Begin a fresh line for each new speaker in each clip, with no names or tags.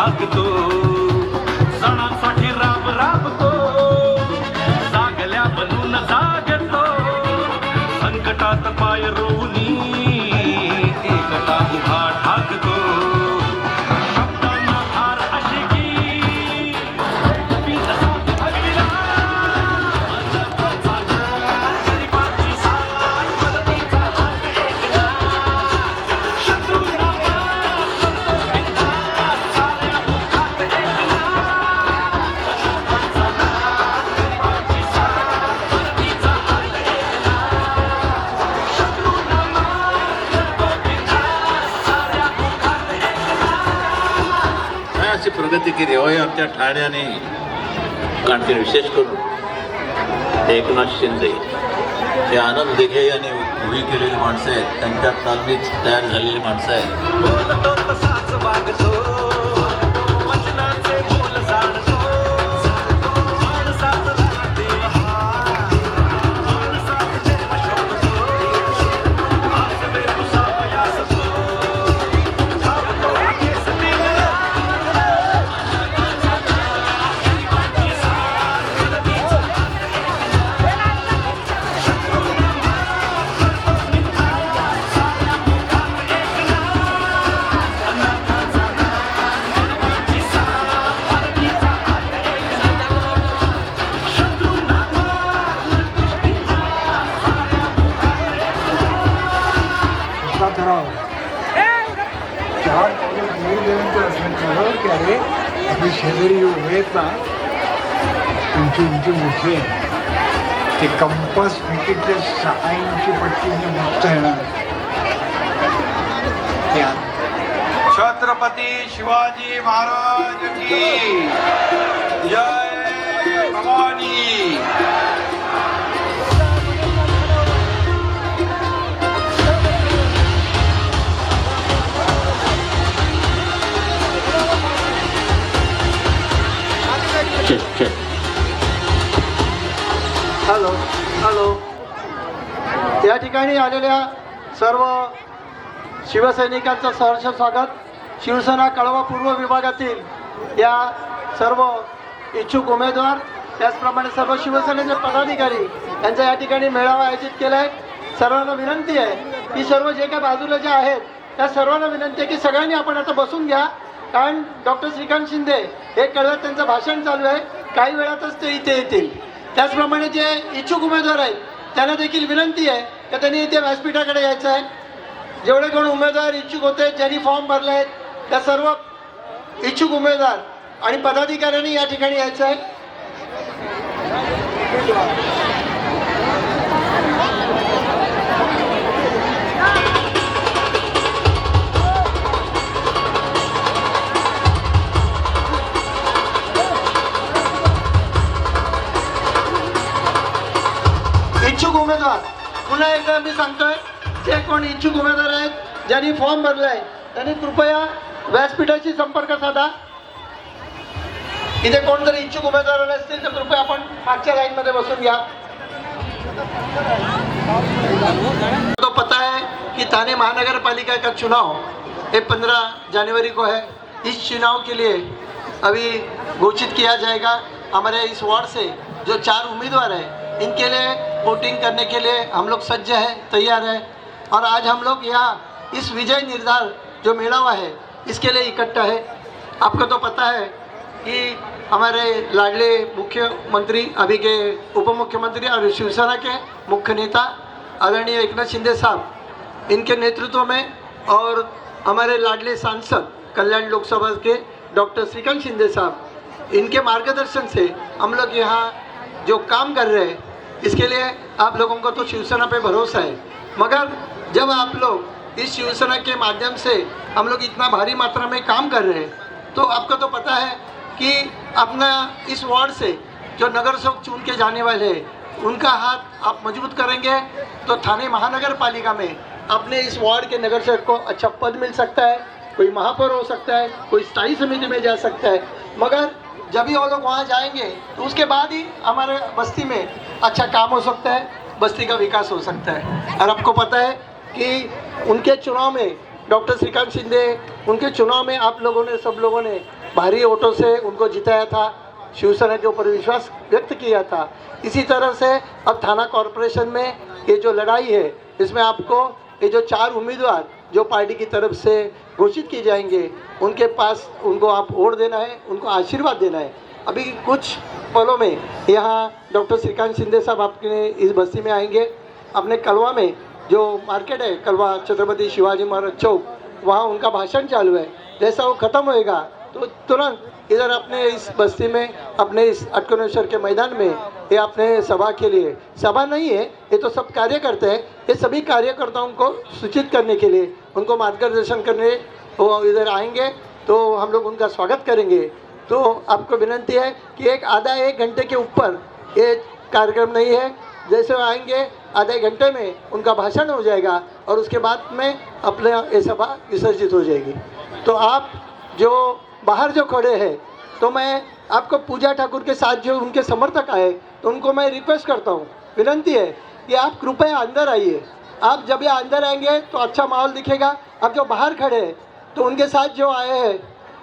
झाकतो, सणांसाठी राब राबतो, जागल्या बनून जागतो, संकटात पाय रोवणी एकटा उभा ठाकतो. शब्दांना धार अशी की पितळात भगविला, गरिबाची साथ मदतीचा हात एकला, शत्रूंना मार करतो बिनधास्त, साऱ्या मुखात एकला. गरिबाची साथ मदतीचा हात एकला, शत्रूंना मार करतो बिनधास्त, साऱ्या मुखात एकला.
काय अशी प्रगती केली होय आमच्या ठाण्याने. आणखी विशेष करून ते एकनाथ शिंदे हे आनंद दिघे यांनी उभी केलेली माणसं आहेत, त्यांच्या तालमीत तयार झालेली माणसं आहेत.
बोलतो तसाच वागतो, वचनाचे बोल जाणतो, माणसात राहते माणसात जन्म शोधतो, आज बेभुसा वयासतो, धावतो केस पिंगला, गरिबाची साथ मदतीचा हात एकला, शत्रूंना मार करतो बिनधास्त, साऱ्या मुखात एकला. अनाथाचा गरिबाची साथ मदतीचा हात एकला, शत्रूंना मार करतो बिनधास्त, साऱ्या मुखात एकला.
उसका ठराव चार पावलं दूर गेल्यानंतर असं कळलं की अरे आपली शेजारी उभे आहेत ना, उंची उंची मोठी आहे, ते कंपास फिटिंगच्या 6 इंची पट्टीने मागता येणार ते आत.
छत्रपती शिवाजी महाराज की जय भवानी.
Hello hello. या ठिकाणी आलेल्या सर्व शिवसैनिकांचं सहर्ष स्वागत. शिवसेना कळवा पूर्व विभागातील या सर्व इच्छुक उमेदवार, त्याचप्रमाणे सर्व शिवसेनेचे पदाधिकारी यांचा या ठिकाणी मेळावा आयोजित केला आहे. सर्वांना विनंती आहे की सर्व जे काही बाजूला जे आहेत त्या सर्वांना विनंती आहे की सगळ्यांनी आपण आता बसून घ्या, कारण डॉक्टर श्रीकांत शिंदे हे कळव्यात त्यांचं भाषण चालू आहे, काही वेळातच ते इथे येतील. त्याचप्रमाणे जे इच्छुक उमेदवार आहेत त्यांना देखील विनंती आहे की त्यांनी इथे व्यासपीठाकडे यायचं आहे. जेवढे कोण उमेदवार इच्छुक होते, ज्यांनी फॉर्म भरले आहेत, त्या सर्व इच्छुक उमेदवार आणि पदाधिकाऱ्यांनी या ठिकाणी यायचं आहे. इच्छुक उमेदवार, पुन्हा एकदा मी सांगतोय, जे कोण इच्छुक उमेदवार आहेत, ज्यांनी फॉर्म भरला आहे, त्यांनी कृपया व्यासपीठाशी संपर्क साधा. इथे कोणतरी इच्छुक उमेदवार असतील तर कृपया आपण मागच्या लाईनमध्ये बसून घ्या. तो पता है कि थाने महानगर पालिका का चुनाव ये 15 जनवरी को है. इस चुनाव के लिए अभी घोषित किया जाएगा. हमारे इस वार्ड से जो 4 उम्मीदवार हैं, इनके लिए वोटिंग करने के लिए हम लोग सज्ज हैं, तैयार हैं. और आज हम लोग यहाँ इस विजय निर्धार जो मेळावा है इसके लिए इकट्ठा है. आपको तो पता है कि हमारे लाडले मुख्यमंत्री, अभी के उप मुख्यमंत्री और शिवसेना के मुख्य नेता आदरणीय एकनाथ शिंदे साहब, इनके नेतृत्व में, और हमारे लाडले सांसद कल्याण लोकसभा के डॉक्टर श्रीकांत शिंदे साहब, इनके मार्गदर्शन से हम लोग यहाँ जो काम कर रहे हैं, इसके लिए आप लोगों को तो शिवसेना पे भरोसा है. मगर जब आप लोग इस शिवसेना के माध्यम से हम लोग इतना भारी मात्रा में काम कर रहे हैं, तो आपको तो पता है कि अपना इस वार्ड से जो नगर सेवक चुन के जाने वाले हैं, उनका हाथ आप मजबूत करेंगे तो थाने महानगर पालिका में अपने इस वार्ड के नगर सेवक को अच्छा पद मिल सकता है, कोई महापौर हो सकता है, कोई स्थायी समिति में जा सकता है. मगर जब ही वो लोग वहाँ जाएंगे तो उसके बाद ही हमारे बस्ती में अच्छा काम हो सकता है, बस्ती का विकास हो सकता है. और आपको पता है कि उनके चुनाव में डॉक्टर श्रीकांत शिंदे, उनके चुनाव में आप लोगों ने, सब लोगों ने भारी वोटों से उनको जिताया था, शिवसेना के ऊपर विश्वास व्यक्त किया था। इसी तरह से अब थाना कॉरपोरेशन में ये जो लड़ाई है, इसमें आपको ये जो 4 उम्मीदवार जो पार्टी की तरफ से घोषित किए जाएंगे, उनके पास उनको आप वोट देना है, उनको आशीर्वाद देना है। अभी कुछ पलों में यहाँ डॉक्टर श्रीकांत शिंदे साहब आपके इस बस्ती में आएंगे। अपने कलवा में जो मार्केट है, कलवा छत्रपति शिवाजी महाराज चौक, वहाँ उनका भाषण चालू है। जैसा वो ख़त्म होएगा तो तुरंत इधर अपने इस बस्ती में, अपने इस अटकनेश्वर के मैदान में ये अपने सभा के लिए, सभा नहीं है ये तो सब कार्यकर्ता है, ये सभी कार्यकर्ताओं को सूचित करने के लिए, उनको मार्गदर्शन करने वो इधर आएंगे तो हम लोग उनका स्वागत करेंगे। तो आपको विनंती है कि आधा एक घंटे के ऊपर ये कार्यक्रम नहीं है। जैसे वो आएंगे आधे घंटे में उनका भाषण हो जाएगा और उसके बाद में अपने ये सभा विसर्जित हो जाएगी। तो आप जो बाहर जो खड़े हैं, तो मैं आपको पूजा ठाकुर के साथ जो उनके समर्थक आए तो उनको मैं रिक्वेस्ट करता हूँ, विनंती है कि आप कृपया अंदर आइए। आप जब ये अंदर आएंगे तो अच्छा माहौल दिखेगा। आप जो बाहर खड़े हैं तो उनके साथ जो आए हैं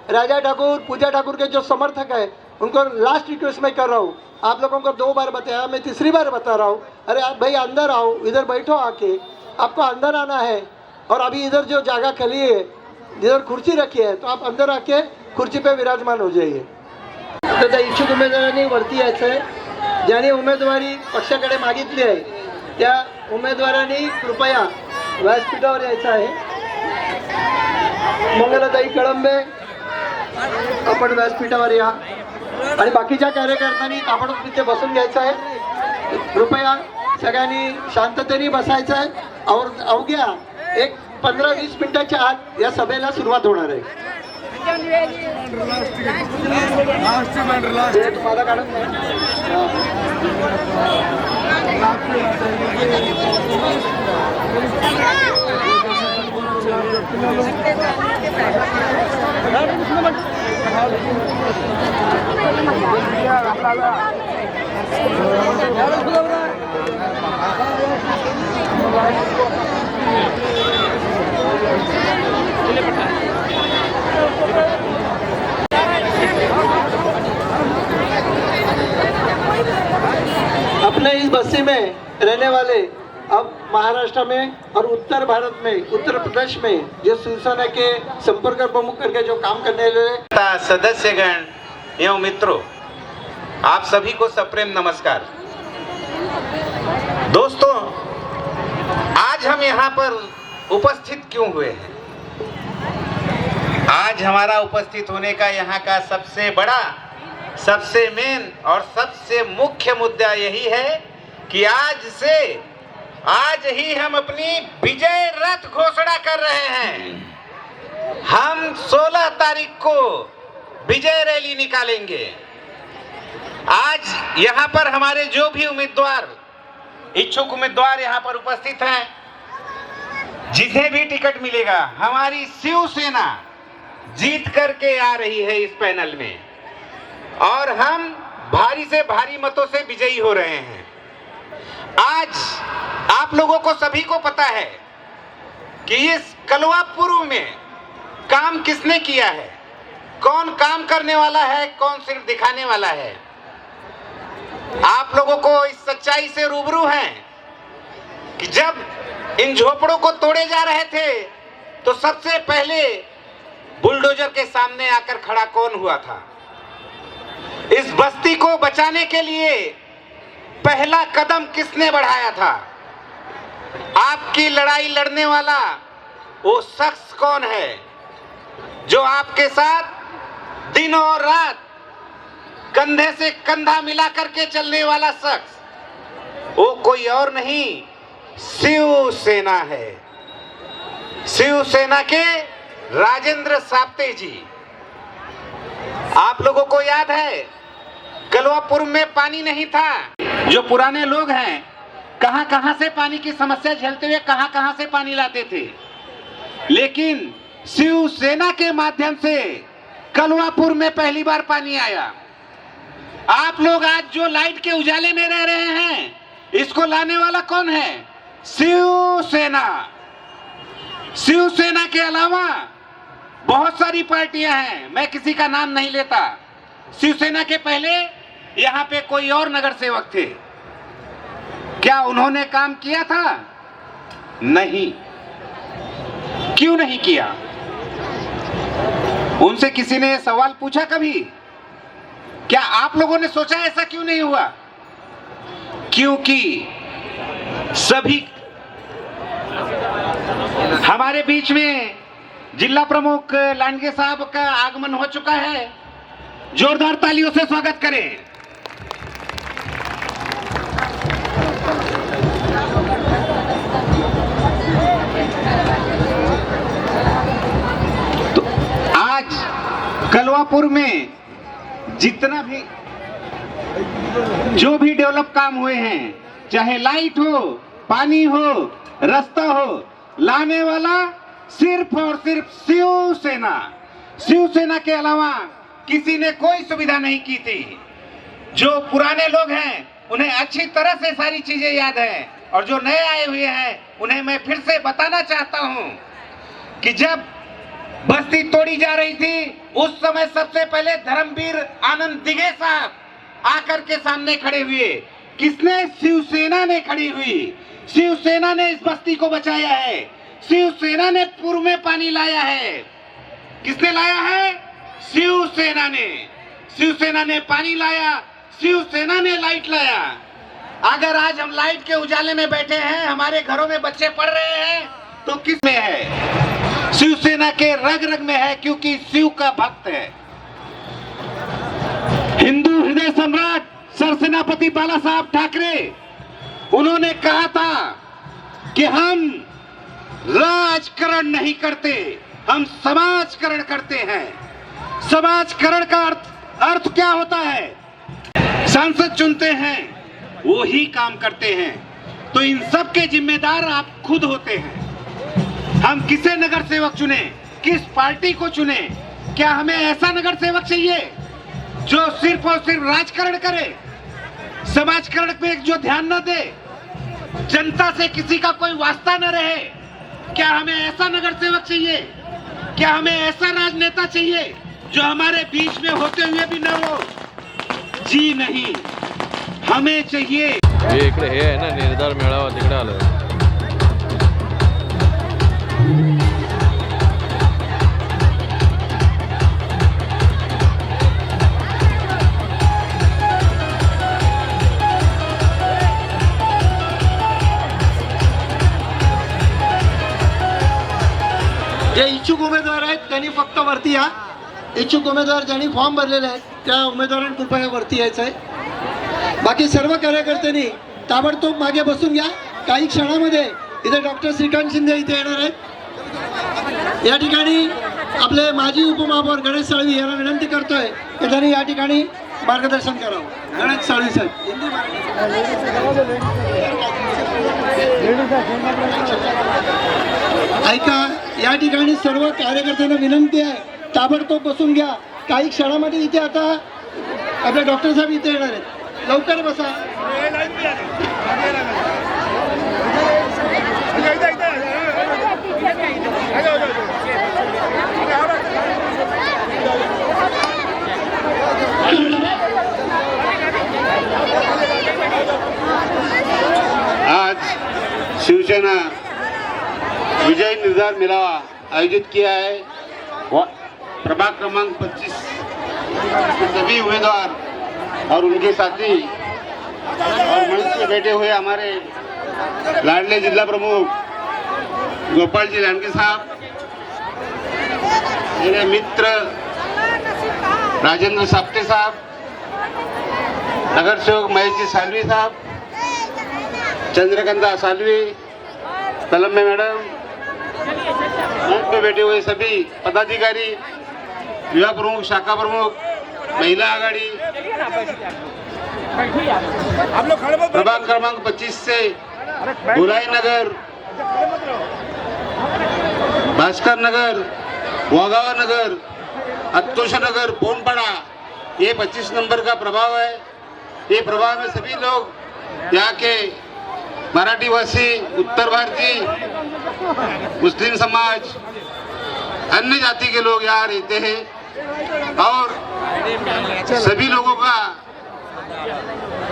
राजा ठाकुर, पूजा ठाकुर के जो समर्थक है, उनको लास्ट रिक्वेस्ट मैं कर रहा हूँ। आप लोगों को 2 बार बताया, मैं तीसरी बार बता रहा हूँ, अरे आप भाई अंदर आओ, इधर बैठो आके, आपको अंदर आना है। और अभी इधर जो जगह खाली है, इधर कुर्सी रखी है, तो आप अंदर आके खुर्ची पे विराजमान हो जाइए। तर इच्छुक उमेदवारांनी वरती यायचं आहे। ज्याने उमेदवारी पक्षाकडे मागितली आहे त्या उमेदवारांनी कृपया व्यासपीठावर यायचं आहे। मंगलाताई कळंबे, आपण व्यासपीठावर या आणि बाकीच्या कार्यकर्त्यांनी ताबडतोब तिथे बसून घ्यायचं आहे। कृपया सगळ्यांनी शांततेने बसायचं आहे। और अवघ्या एक 15-20 मिनिटाच्या आत या सभेला सुरुवात होणार आहे। तुम्हाला काढत अपने इस बस्ती में रहने वाले अब महाराष्ट्र में और उत्तर भारत में, उत्तर प्रदेश में जो शिवसेना के संपर्क प्रमुख करके जो काम करने वाले
सदस्यगण एवं मित्रों, आप सभी को सप्रेम नमस्कार। दोस्तों, आज हम यहाँ पर उपस्थित क्यों हुए हैं? आज हमारा उपस्थित होने का यहाँ का सबसे बड़ा, सबसे मेन और सबसे मुख्य मुद्दा यही है कि आज ही हम अपनी विजय रथ घोषणा कर रहे हैं। हम 16 तारीख को विजय रैली निकालेंगे। आज यहाँ पर हमारे जो भी उम्मीदवार, इच्छुक उम्मीदवार यहाँ पर उपस्थित हैं, जिन्हें भी टिकट मिलेगा, हमारी शिवसेना जीत करके आ रही है इस पैनल में और हम भारी से भारी मतों से विजयी हो रहे हैं। आज आप लोगों को सभी को पता है कि इस कलवा पूर्व में काम किसने किया है, कौन काम करने वाला है, कौन सिर्फ दिखाने वाला है। आप लोगों को इस सच्चाई से रूबरू हैं कि जब इन झोपड़ों को तोड़े जा रहे थे तो सबसे पहले बुलडोजर के सामने आकर खड़ा कौन हुआ था? इस बस्ती को बचाने के लिए पहला कदम किसने बढ़ाया था? आपकी लड़ाई लड़ने वाला वो शख्स कौन है जो आपके साथ दिन और रात कंधे से कंधा मिला करके चलने वाला शख्स? वो कोई और नहीं, शिवसेना है। शिवसेना के राजेंद्र साप्ते जी। आप लोगों को याद है कलवापुर में पानी नहीं था। जो पुराने लोग हैं कहां कहां से पानी की समस्या झेलते हुए कहां कहां से पानी लाते थे, लेकिन शिवसेना के माध्यम से कलवापुर में पहली बार पानी आया। आप लोग आज जो लाइट के उजाले में रह रहे हैं, इसको लाने वाला कौन है? शिवसेना। शिवसेना के अलावा बहुत सारी पार्टियां हैं, मैं किसी का नाम नहीं लेता। शिवसेना के पहले यहाँ पे कोई और नगर सेवक थे, क्या उन्होंने काम किया था? नहीं। क्यों नहीं किया? उनसे किसी ने सवाल पूछा कभी? क्या आप लोगों ने सोचा ऐसा क्यों नहीं हुआ? क्योंकि सभी हमारे बीच में जिला प्रमुख लांडगे साहब का आगमन हो चुका है, जोरदार तालियों से स्वागत करें। तो आज कलवापुर में जितना भी जो भी डेवलप काम हुए हैं, चाहे लाइट हो, पानी हो, रास्ता हो, लाने वाला सिर्फ और सिर्फ शिवसेना। शिवसेना के अलावा किसी ने कोई सुविधा नहीं की थी। जो पुराने लोग हैं उन्हें अच्छी तरह से सारी चीजें याद है, और जो नए आए हुए हैं उन्हें मैं फिर से बताना चाहता हूं कि जब बस्ती तोड़ी जा रही थी उस समय सबसे पहले धर्मवीर आनंद दिघे साहब आकर के सामने खड़े हुए। किसने? शिवसेना ने खड़ी हुई। शिवसेना ने इस बस्ती को बचाया है। शिवसेना ने पूर्व में पानी लाया है। किसने लाया है? शिवसेना ने। शिवसेना ने पानी लाया, शिवसेना ने लाइट लाया। अगर आज हम लाइट के उजाले में बैठे हैं, हमारे घरों में बच्चे पढ़ रहे हैं, तो किस में है? शिवसेना के रग रग में है, क्योंकि शिव का भक्त है। हिंदू हृदय सम्राट सरसेनापति बाला साहब ठाकरे, उन्होंने कहा था कि हम राजकरण नहीं करते, हम समाजकरण करते हैं। समाजकरण का अर्थ क्या होता है? सांसद चुनते हैं, वो ही काम करते हैं। तो इन सब के जिम्मेदार आप खुद होते हैं। हम किसे नगर सेवक चुने, किस पार्टी को चुने? क्या हमें ऐसा नगर सेवक चाहिए जो सिर्फ और सिर्फ राजकारण करे, समाजकरण पे जो ध्यान न दे, जनता से किसी का कोई वास्ता न रहे? क्या हमें ऐसा नगर सेवक चाहिए? क्या हमें ऐसा राजनेता चाहिए जो हमारे बीच में होते हुए भी न हो? जी नहीं, हमें चाहिए।
हे इकडे हे आहे ना निर्धार मेळावा, तिकडे आलोय।
जे इच्छुक उमेदवार आहेत त्यांनी फक्त वरती या। इच्छुक उमेदवार ज्यांनी फॉर्म भरलेले आहेत त्या उमेदवारांनी कृपया वरती यायचं आहे। बाकी सर्व कार्यकर्त्यांनी ताबडतोब मागे बसून घ्या। काही क्षणामध्ये इथे डॉक्टर श्रीकांत शिंदे इथे येणार आहेत। या ठिकाणी आपले माजी उपमहापौर गणेश साळवी यांना विनंती करतोय की त्यांनी या ठिकाणी मार्गदर्शन करावं। गणेश साळवी सर, ऐका, या ठिकाणी सर्व कार्यकर्त्यांना विनंती आहे, ताबडतोब बसून घ्या। काही क्षणामध्ये इथे आता आपले डॉक्टर साहेब इथे येणार आहेत, लवकर बसा।
आज शिवसेना विजय निर्धार मेळावा आयोजित किया है। प्रभाग क्रमांक 25 सभी उम्मीदवार और उनके साथी और मंच पे बैठे हुए हमारे लाडले जिला प्रमुख गोपाल जी लांडगे साहब, मेरे मित्र राजेंद्र साप्ते साहब, नगर सेवक महेश जी सालवी साहब, चंद्रकांता सालवी, तलम्बे मैडम, मंच पे बैठे हुए सभी पदाधिकारी, युवा प्रमुख, शाखा प्रमुख, महिला आघाड़ी, प्रभाग क्रमांक 25 से बुराई नगर, भास्कर नगर, वागावा नगर, अतोषा नगर, पोनपाड़ा, ये 25 नंबर का प्रभाव है। ये प्रभाव में सभी लोग यहाँ के मराठी भाषी, उत्तर भारतीय, मुस्लिम समाज, अन्य जाति के लोग यहाँ रहते हैं और सभी लोगों का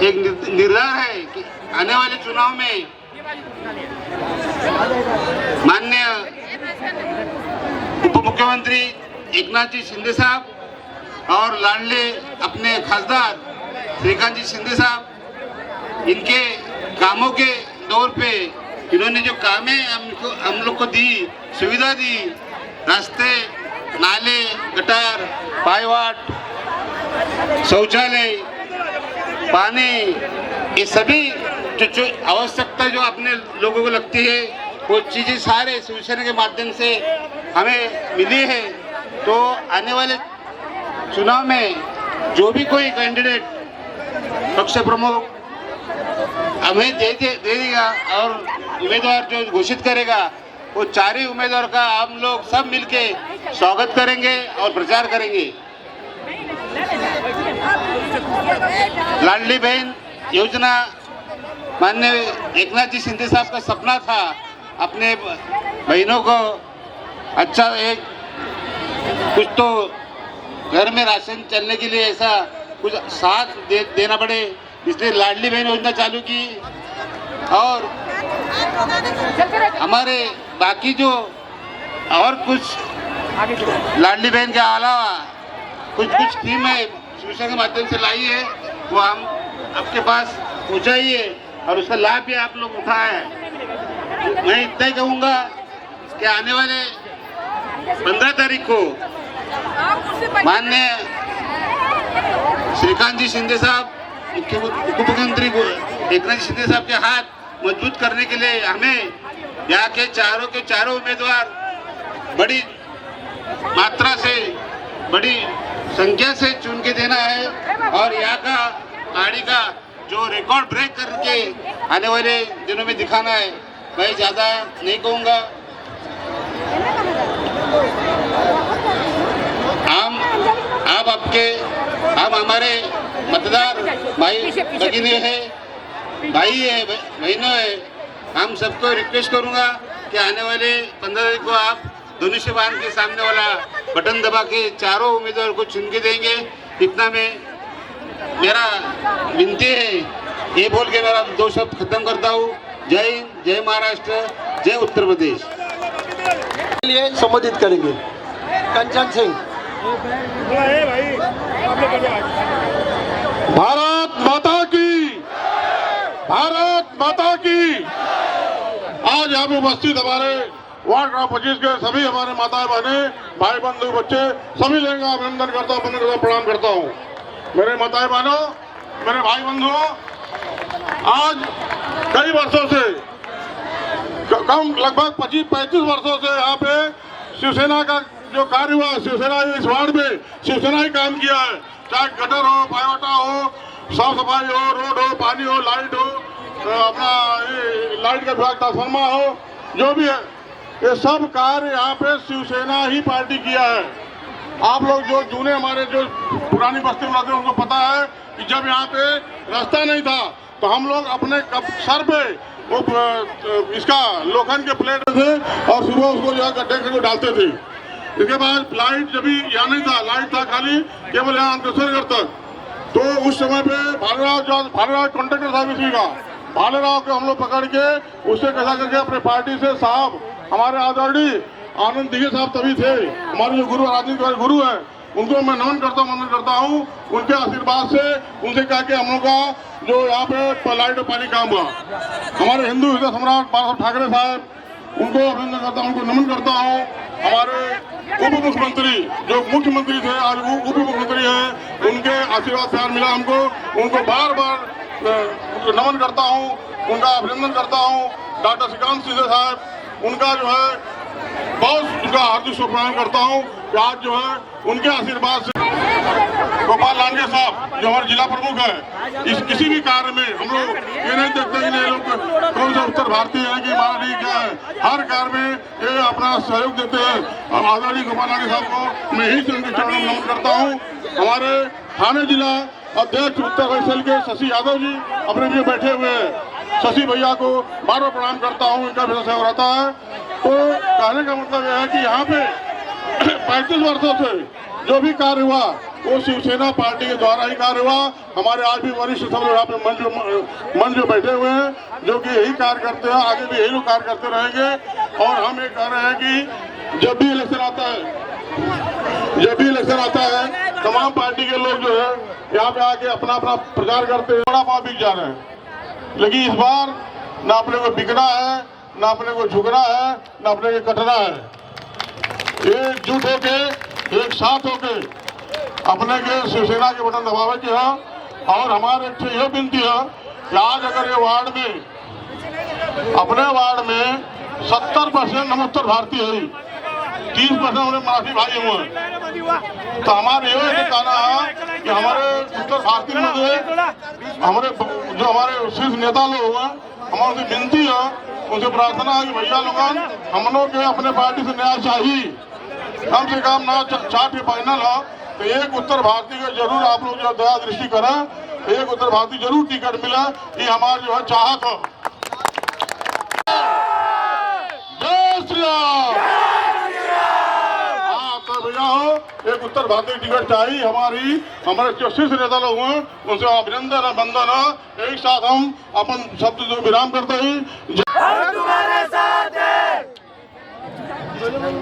एक निर्धार है कि आने वाले चुनाव में माननीय उप मुख्यमंत्री एकनाथ जी शिंदे साहब और लाडले अपने खासदार श्रीकांत जी शिंदे साहब, इनके कामों के दौर पे इन्होंने जो कामें हम लोग को दी, सुविधा दी, रास्ते, नाले, गटार, पायवाट, शौचालय, पानी, ये सभी जो आवश्यकता जो अपने लोगों को लगती है वो चीज़ें सारे शिवसेना के माध्यम से हमें मिली है। तो आने वाले चुनाव में जो भी कोई कैंडिडेट पक्ष प्रमुख हमें दे देगा और उम्मीदवार जो घोषित करेगा वो चारों उम्मीदवार का हम लोग सब मिलके स्वागत करेंगे और प्रचार करेंगे। लाडली बहन योजना माननीय एकनाथ जी शिंदे साहब का सपना था अपने बहनों को अच्छा एक कुछ तो घर में राशन चलने के लिए ऐसा कुछ साथ देना पड़े, इसलिए लाडली बहन योजना चालू की। और हमारे बाकी जो और कुछ लाडली बहन के अलावा कुछ स्कीम है शिवसेना के माध्यम से लाई है, वो हम आपके पास पहुँचाइए और उसका लाभ भी आप लोग उठाएं। मैं इतना ही कहूँगा कि आने वाले 15 तारीख को माननीय श्रीकांत जी शिंदे साहब, उप मुख्यमंत्री एकनाथ जी शिंदे साहब के हाथ मजबूत करने के लिए हमें यहाँ के चारों उम्मीदवार बड़ी मात्रा से, बड़ी संख्या से चुन के देना है और यहाँ का गाड़ी का जो रिकॉर्ड ब्रेक करके आने वाले दिनों में दिखाना है। मैं ज़्यादा नहीं कहूँगा। हम हमारे मतदार भाई भगिनी है, भाई है, बहनों है, हम सबको रिक्वेस्ट करूँगा कि आने वाले 15 तारीख को आप धनुष्य बाण के सामने वाला बटन दबा के चारों उम्मीदवार को चुन के देंगे। इतना में मेरा विनती है, ये बोल के मेरा 2 शब्द खत्म करता हूँ। जय हिंद, जय महाराष्ट्र, जय उत्तर प्रदेश।
लिए संबोधित करेंगे कंचन सिंह।
भारत माता की, भारत माता की। आज यहाँ पे उपस्थित हमारे वार्ड नंबर 25 के सभी हमारे माताएं बहनें, भाई बंधु, बच्चे सभी लोगों का अभिनंदन करता हूँ, प्रणाम करता हूँ। मेरे माताएं बहनों, मेरे भाई बंधुओं, आज कई वर्षों से, कम लगभग 25-35 वर्षों से यहाँ पे शिवसेना का जो कार्य हुआ, शिवसेना इस वार्ड में शिवसेना ही काम किया है। चाहे गटर हो, पायवाटा हो, साफ सफाई हो, रोड हो, पानी हो, लाइट हो, अपना लाइट का विभाग ट्रांसफार्मर हो, जो भी है, ये सब कार्य यहाँ पे शिवसेना ही पार्टी किया है। आप लोग जो जूने हमारे जो पुरानी बस्ती में रहते हैं उनको पता है कि जब यहाँ पे रास्ता नहीं था तो हम लोग अपने सर पे वो इसका लोखंड के प्लेट थे और सुबह उसको जो है गड्ढे करके डालते थे। इसके बाद लाइट जब भी यहाँ नहीं था, लाइट था खाली केवल यहाँ अंकलेश्वर तक। तो उस समय पे भालेराव कॉन्ट्रैक्टर साहब इसी का, भालेराव को हम लोग पकड़ के उससे कैसा करके अपने पार्टी से साहब, हमारे आदरणीय आनंद दिघे साहब तभी थे, हमारे जो गुरु, राजनीति वाले गुरु हैं, उनको मैं नमन करता हूँ। उनके आशीर्वाद से, उनसे कहा कि हम लोग का जो यहाँ पे लाइट और पानी काम हुआ। हमारे हिंदू हृदय सम्राट बाला साहब ठाकरे साहब, उनको अभिनंदन करता हूँ, उनको नमन करता हूँ। हमारे उप मुख्यमंत्री जो मुख्यमंत्री थे आज वो उप मुख्यमंत्री हैं, उनके आशीर्वाद प्यार मिला हमको, उनको बार बार नमन करता हूँ, उनका अभिनंदन करता हूँ। डॉक्टर श्रीकांत शिंदे साहब, उनका जो है बहुत उनका हार्दिक शुभकामनाएं करता हूँ कि आज जो है उनके आशीर्वाद से गोपाल लांडे साहब जो हमारे जिला प्रमुख है, इस किसी भी कार्य में हम लोग ये नहीं देखते कि ये लोग कौन सा उत्तर भारतीय है कि मराठी क्या है, हर कार्य में ये अपना सहयोग देते हैं। और आदरणीय गोपाल लांडे साहब को मैं यही से उनके चरणों में नमन करता हूँ। हमारे थाने जिला अध्यक्ष उत्तर वैसल के शशि यादव जी अपने लिए बैठे हुए हैं, शशि भैया को बार बार प्रणाम करता हूँ, इनका भी सहयोग रहता है। तो कहने का मतलब यह है कि यहाँ पे 35 वर्षों से जो भी कार्य हुआ वो शिवसेना पार्टी के द्वारा ही कार्य हुआ। हमारे आज भी वरिष्ठ सब लोग यहाँ पे मंच में बैठे हुए हैं जो कि यही कार्य करते हैं, आगे भी यही लोग कार्य करते रहेंगे। और हम ये कह रहे हैं कि जब भी इलेक्शन आता है तमाम पार्टी के लोग जो है यहाँ पे आके अपना अपना प्रचार करते हैं, बड़ा पाव बिक जा रहे हैं। लेकिन इस बार न अपने को बिकना है, न अपने को झुकना है, न अपने को कटना है। एकजुट होके एक साथ होके अपने के शिवसेना के बटन दबावे की है। और हमारे से यह विनती है कि आज अगर ये वार्ड में अपने वार्ड में 70% हम उत्तर भारतीय है, 30% हमारे मराठी भाई हुए, तो हमारे ये कहना है कि हमारे उत्तर भारतीय में हमारे जो हमारे शीर्ष नेता लोग हैं, हमारे विनती है, उनसे प्रार्थना है कि भैया लोगन हम लोग के अपने पार्टी से न्याय चाहिए। कम से कम ना 4 फाइनल हो तो एक उत्तर भारतीय का जरूर आप लोग जो दया दृष्टि करें, एक उत्तर भारतीय जरूर टिकट मिला, ये हमारे जो है चाहत हो। जय श्री राम। हाँ तो भैया हो एक उत्तर भारतीय टिकट चाहिए। हमारे जो शीर्ष नेता लोग हैं उनसे अभिनंदन और वंदन है। एक साथ हम अपन शब्द जो विराम करते हैं।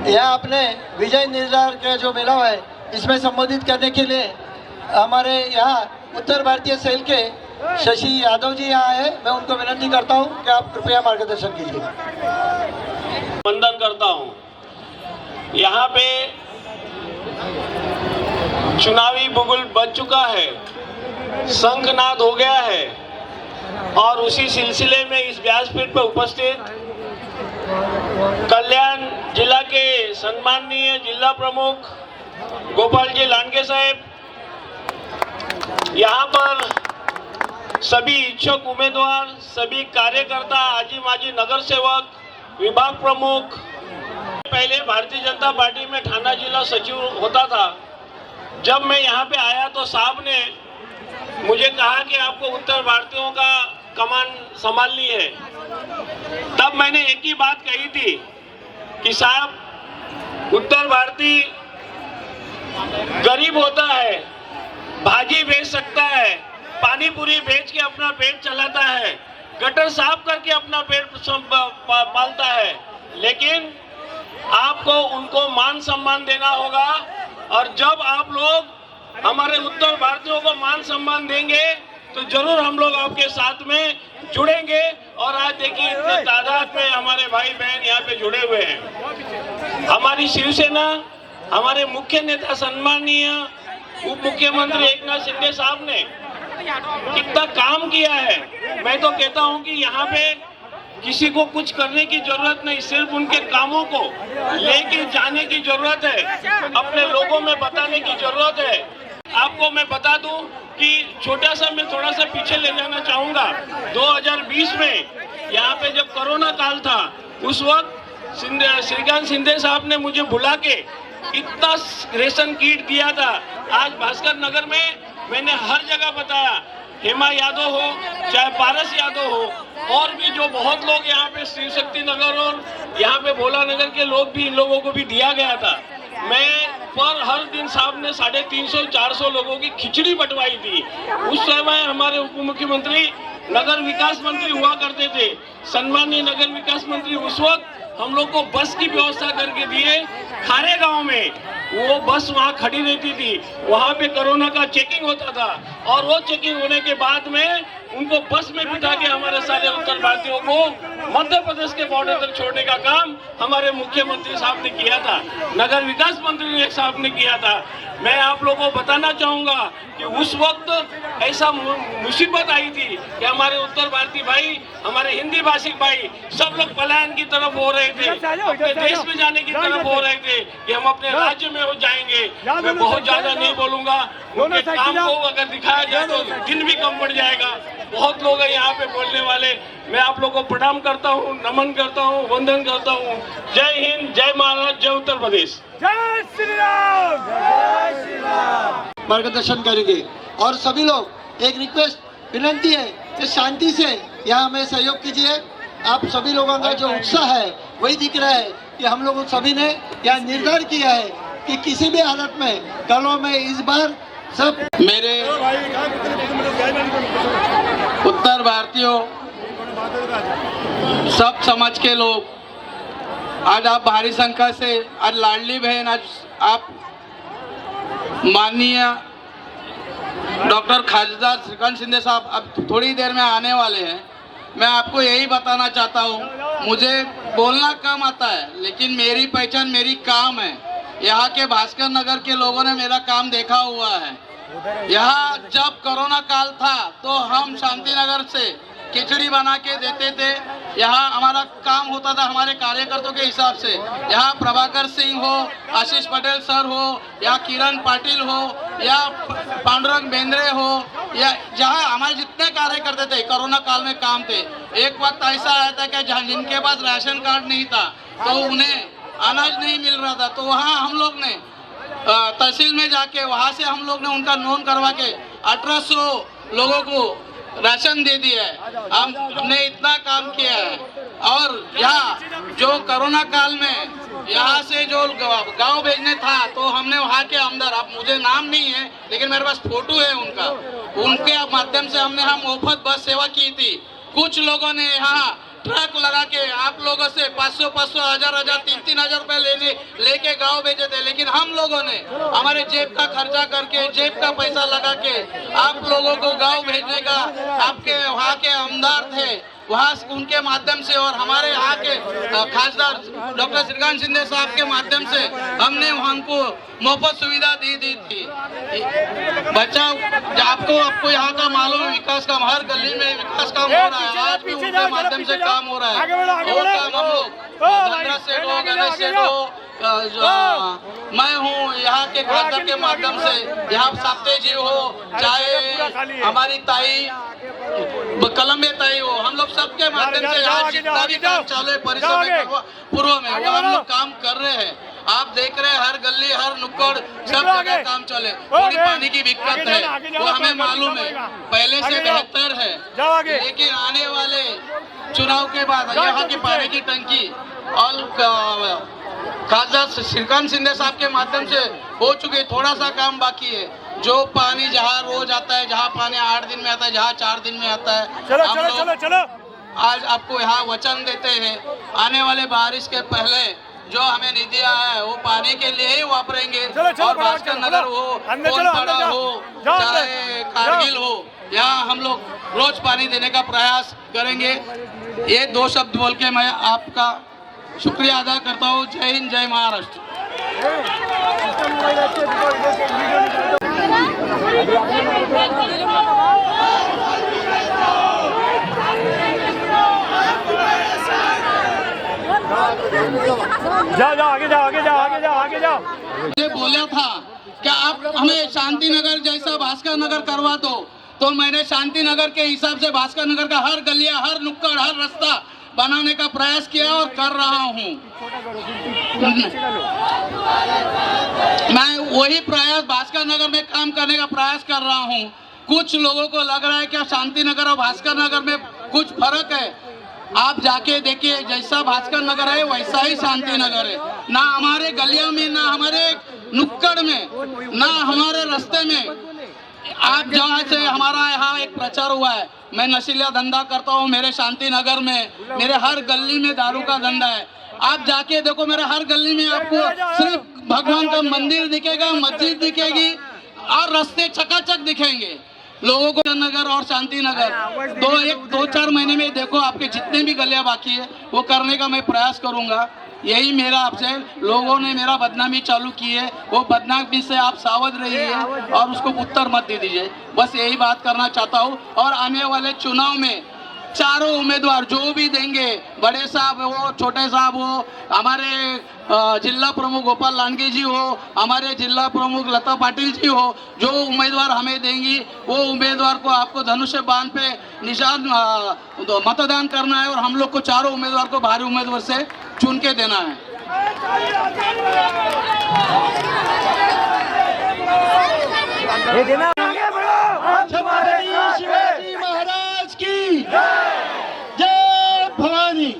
यहाँ अपने विजय निर्धार का जो मेला है इसमें संबोधित करने के लिए हमारे यहाँ उत्तर भारतीय सेल के शशि यादव जी यहाँ है। मैं उनको विनती करता हूँ कि आप कृपया मार्गदर्शन कीजिए।
वंदन करता हूँ। यहाँ पे चुनावी बुगुल बज चुका है, शंखनाद हो गया है और उसी सिलसिले में इस व्यासपीठ पर उपस्थित कल्याण जिला के सम्माननीय जिला प्रमुख गोपाल जी लांडगे साहब, यहाँ पर सभी इच्छुक उम्मीदवार, सभी कार्यकर्ता, आजी माजी नगर सेवक, विभाग प्रमुख। पहले भारतीय जनता पार्टी में ठाना जिला सचिव होता था। जब मैं यहाँ पे आया तो साहब ने मुझे कहा कि आपको उत्तर भारतीयों का कमान संभालनी है। तब मैंने एक ही बात कही थी कि साहब उत्तर भारतीय गरीब होता है, भाजी बेच सकता है, पानी पूरी बेच के अपना पेट चलाता है, गटर साफ करके अपना पेट पालता है, लेकिन आपको उनको मान सम्मान देना होगा। और जब आप लोग हमारे उत्तर भारतीयों को मान सम्मान देंगे तो जरूर हम लोग आपके साथ में जुड़ेंगे। और आज देखिए इतने तादाद में हमारे भाई बहन यहाँ पे जुड़े हुए हैं। हमारी शिवसेना, हमारे मुख्य नेता सम्माननीय उप मुख्यमंत्री एकनाथ शिंदे साहब ने कितना काम किया है। मैं तो कहता हूँ कि यहाँ पे किसी को कुछ करने की जरूरत नहीं, सिर्फ उनके कामों को लेके जाने की जरूरत है, अपने लोगों में बताने की जरूरत है। आपको मैं बता दूं कि छोटा सा मैं थोड़ा सा पीछे ले जाना चाहूंगा। 2020 में यहाँ पे जब कोरोना काल था, उस वक्त श्रीकांत शिंदे साहब ने मुझे बुला के इतना रेशन किट दिया था। आज भास्कर नगर में मैंने हर जगह बताया, हेमा यादव हो चाहे पारस यादव हो, और भी जो बहुत लोग यहाँ पे शिव शक्ति नगर और यहाँ पे भोला नगर के लोग भी, इन लोगों को भी दिया गया था। मैं पर हर दिन साहब ने 350-400 लोगों की खिचड़ी बंटवाई थी। उस समय हमारे उप मुख्यमंत्री नगर विकास मंत्री हुआ करते थे, सम्माननीय नगर विकास मंत्री। उस वक्त हम लोग को बस की व्यवस्था करके दिए। खारे गांव में वो बस वहाँ खड़ी रहती थी, वहाँ पे कोरोना का चेकिंग होता था, और वो चेकिंग होने के बाद में उनको बस में बिठा के हमारे सारे उत्तर भारतीयों को मध्य प्रदेश के बॉर्डर तक छोड़ने का काम हमारे मुख्यमंत्री साहब ने किया था, नगर विकास मंत्री साहब ने किया था। मैं आप लोगों को बताना चाहूंगा कि उस वक्त ऐसा मुसीबत आई थी कि हमारे उत्तर भारतीय भाई, हमारे हिंदी भाषी भाई सब लोग पलायन की तरफ हो रहे थे, अपने देश में जाने की तरफ हो रहे थे कि हम अपने राज्य में हो जाएंगे। मैं बहुत ज्यादा नहीं बोलूंगा, उनके काम को अगर दिखाया जाए तो दिन भी कम पड़ जाएगा। बहुत लोग हैं यहाँ पे बोलने वाले। मैं आप लोगों को प्रणाम करता हूँ, नमन करता हूँ, वंदन करता हूँ। जय हिंद, जय महाराष्ट्र, जय उत्तर प्रदेश।
जय श्री राम, जय श्री राम।
मार्गदर्शन करेंगे। और सभी लोग एक रिक्वेस्ट, विनंती है कि शांति से यहाँ हमें सहयोग कीजिए। आप सभी लोगों का जो उत्साह है वही दिख रहा है। कि हम लोग सभी ने यह निर्धार किया है कि किसी भी हालत में कलों में इस बार सब
मेरे उत्तर भारतीयों सब समाज के लोग, आज आप भारी संख्या से, आज लाडली बहन, आज आप माननीय डॉक्टर खासदार श्रीकांत शिंदे साहब अब थोड़ी देर में आने वाले हैं। मैं आपको यही बताना चाहता हूँ, मुझे बोलना कम आता है लेकिन मेरी पहचान मेरी काम है। यहाँ के भास्कर नगर के लोगों ने मेरा काम देखा हुआ है। यहाँ जब कोरोना काल था तो हम शांति नगर से खिचड़ी बना के देते थे। यहाँ हमारा काम होता था हमारे कार्यकर्ताओं के हिसाब से। यहाँ प्रभाकर सिंह हो, आशीष पटेल सर हो, या किरण पाटिल हो, या पांडुरंग बेंद्रे हो, या जहाँ हमारे जितने कार्यकर्ता थे कोरोना काल में काम थे। एक वक्त ऐसा आया था कि जिनके पास राशन कार्ड नहीं था तो उन्हें अनाज नहीं मिल रहा था, तो वहाँ हम लोग ने तहसील में जाके वहाँ से हम लोग ने उनका नोन करवा के 1800 लोगों को राशन दे दिया है। हमने इतना काम किया है। और यहाँ जो कोरोना काल में यहाँ से जो गांव भेजने था तो हमने वहाँ के आमदार, अब मुझे नाम नहीं है लेकिन मेरे पास फोटो है उनका, उनके माध्यम से हमने मुफ्त बस सेवा की थी। कुछ लोगों ने यहाँ ट्रक लगा के आप लोगों से 500-500, 1000-1000, 3-3000 रुपए लेके गांव भेजे थे, लेकिन हम लोगों ने हमारे जेब का खर्चा करके, जेब का पैसा लगा के आप लोगों को गांव भेजने का, आपके वहाँ के आमदार थे वहाँ उनके माध्यम से और हमारे यहाँ के खासदार डॉक्टर श्रीकांत शिंदे साहब के माध्यम से हमने वहाँ को मुफ्त सुविधा दी थी। बचाओ आपको यहाँ का मालूम है, विकास काम हर गली में विकास काम हो रहा है। आज भी उनके माध्यम से काम हो रहा है। वो काम हम लोग धनराज सेठ हो, गणेश सेठ हो, मैं हूँ यहाँ के खासदार के माध्यम से, यहाँ साप्ते जी हो, चाहे हमारी ताई कलम्बे ताई हो, हम लोग सबके माध्यम से यहाँ जितना भी काम चालू है परिसर में पूर्व में वो हम लोग काम कर रहे हैं। आप देख रहे हैं हर गली हर नुक्कड़ सब जगह काम चले। थोड़ी पानी की दिक्कत है वो हमें मालूम है, पहले से बेहतर है, लेकिन आने वाले चुनाव के बाद यहाँ की पानी की टंकी और खासदार श्रीकांत शिंदे साहब के माध्यम से हो चुके, थोड़ा सा काम बाकी है। जो पानी जहाँ रोज आता है, जहाँ पानी 8 दिन में आता है, जहाँ 4 दिन में आता है, चलो आज आपको यहाँ वचन देते हैं आने वाले बारिश के पहले जो हमें निधि आया है वो पानी के लिए ही वापरेंगे। और भास्कर नगर हो, कोलपाड़ा हो, चाहे कारगिल हो, यहाँ हम लोग रोज पानी देने का प्रयास करेंगे। ये 2 शब्द बोल के मैं आपका शुक्रिया अदा करता हूँ। जय हिंद, जय महाराष्ट्र।
जाओ आगे जाओ।
ये बोला था कि आप हमें शांति नगर जैसा भास्कर नगर करवा दो, तो मैंने शांति नगर के हिसाब से भास्कर नगर का हर गलिया, हर नुक्कड़, हर रास्ता बनाने का प्रयास किया और कर रहा हूँ। मैं वही प्रयास भास्कर नगर में काम करने का प्रयास कर रहा हूँ। कुछ लोगों को लग रहा है कि शांति नगर और भास्कर नगर में कुछ फर्क है। आप जाके देखिए, जैसा भास्कर नगर है वैसा ही शांति नगर है। ना हमारे गलियों में, ना हमारे नुक्कड़ में, ना हमारे रास्ते में। आप जहाँ से हमारा यहाँ एक प्रचार हुआ है, मैं नशीला धंधा करता हूँ, मेरे शांति नगर में मेरे हर गली में दारू का धंधा है। आप जाके देखो, मेरे हर गली में आपको सिर्फ भगवान का मंदिर दिखेगा, मस्जिद दिखेगी और रास्ते चकाचक दिखेंगे। लोगों को नगर और शांति नगर 2-4 महीने में देखो, आपके जितने भी गलियां बाकी है वो करने का मैं प्रयास करूंगा। यही मेरा आपसे, लोगों ने मेरा बदनामी चालू की है, वो बदनामी से आप सावध रहिए और उसको उत्तर मत दे दीजिए। बस यही बात करना चाहता हूँ। और आने वाले चुनाव में चारों उम्मीदवार जो भी देंगे, बड़े साहब हो, छोटे साहब हो, हमारे जिला प्रमुख गोपाल लांडगे जी हो, हमारे जिला प्रमुख लता पाटिल जी हो, जो उम्मीदवार हमें देंगी वो उम्मीदवार को आपको धनुष्य बाण पे निशान मतदान करना है और हम लोग को चारों उम्मीदवार को भारी उम्मीदवार से चुन के देना है।
शिवाजी महाराज की जय भवानी,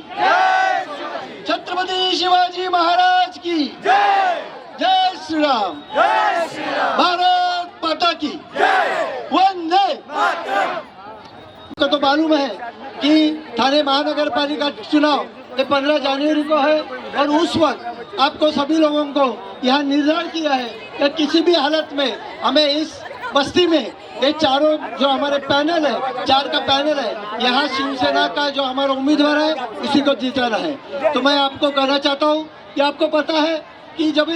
छत्रपति शिवाजी महाराज की जय। जय श्री राम। जय श्री राम। भारत माता की जय। वंदे तो मालूम है कि थाने महानगर पालिका चुनाव 15 जनवरी को है और उस वक्त आपको सभी लोगों को यहाँ निर्धारण किया है कि किसी भी हालत में हमें इस बस्ती में ये चारों जो हमारे पैनल है, 4 का पैनल है, यहाँ शिवसेना का जो हमारा उम्मीदवार है इसी को जिताना है। तो मैं आपको कहना चाहता हूँ कि आपको पता है कि जब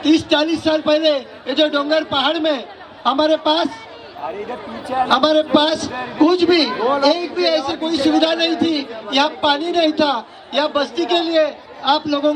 30-40 साल पहले ये जो डोंगर पहाड़ में हमारे पास कुछ भी एक भी ऐसी कोई सुविधा नहीं थी, यहाँ पानी नहीं था, यहाँ बस्ती के लिए आप लोगों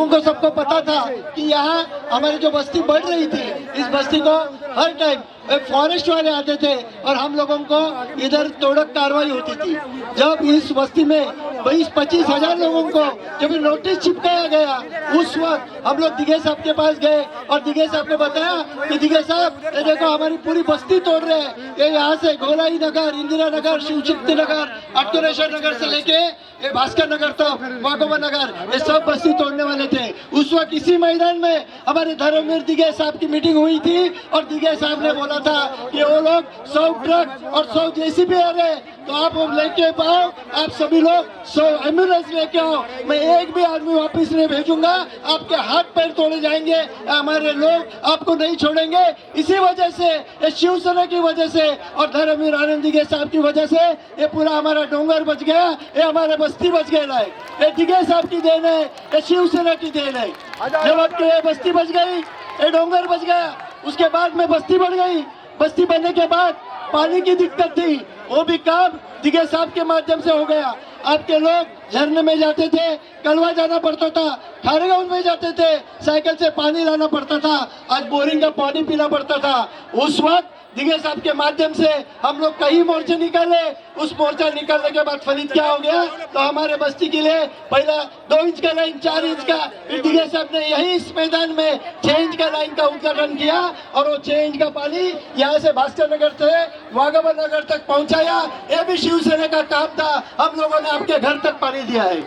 को सबको पता था कि यहाँ हमारी जो बस्ती बढ़ रही थी, इस बस्ती को हर टाइम फॉरेस्ट वाले आते थे और हम लोगों को इधर तोड़क कार्रवाई होती थी। जब इस बस्ती में 20-25 हजार लोगों को जब नोटिस चिपकाया गया, उस वक्त हम लोग दिघे साहब के पास गए और दिघे साहब ने बताया कि दिघे साहब ये देखो हमारी पूरी बस्ती तोड़ रहे हैं, ये यहाँ से गोलाई नगर, इंदिरा नगर, शिवशक्ति नगर, अटकोरेश्वर नगर से लेके ये भास्कर नगर तक, वाघोबा नगर, ये सब बस्ती तोड़ने वाले थे। उस वक्त इसी मैदान में हमारे धर्मवीर दिघे साहब की मीटिंग हुई थी और दिघे साहब ने बोला था कि वो लोग 100 ट्रक और 100 जेसीबी आ रहे, तो आप लेके पाओ, आप सभी लोग 100 एम्बुलेंस लेके आओ, मैं एक भी आदमी वापस नहीं भेजूंगा, आपके हाथ पैर तोड़े जाएंगे, हमारे लोग आपको नहीं छोड़ेंगे। इसी वजह से, ये शिवसेना की वजह से और धर्मवीर आनंद दिघे साहब की वजह से ये पूरा हमारा डोंगर बच गया, ये हमारे बस्ती बच गया है। ये दिघे साहब की देन है, ये शिवसेना की देन है। जब आपकी ये बस्ती बच गई, ये डोंगर बच गया, उसके बाद में बस्ती बढ़ गई। बस्ती बनने के बाद पानी की दिक्कत थी, वो भी काम दिघे साहब के माध्यम से हो गया। आपके लोग झरने में जाते थे, कलवा जाना पड़ता था, खारेगांव में जाते थे, साइकिल से पानी लाना पड़ता था, आज बोरिंग का पानी पीना पड़ता था। उस वक्त दिघे साहब के माध्यम से हम लोग कई मोर्चे निकाले, उस मोर्चा निकालने के बाद फलित क्या हो गया, तो हमारे बस्ती के लिए पहला 2 इंच का लाइन 4 इंच का, फिर दिघे साहब ने यही इस मैदान में 6 इंच का लाइन का उद्घाटन किया और वो 6 इंच का पानी यहाँ से भास्कर नगर से वाघोबा नगर तक पहुँचाया। ये भी शिवसेना का काम था, हम लोगों ने आपके घर तक पानी दिया है।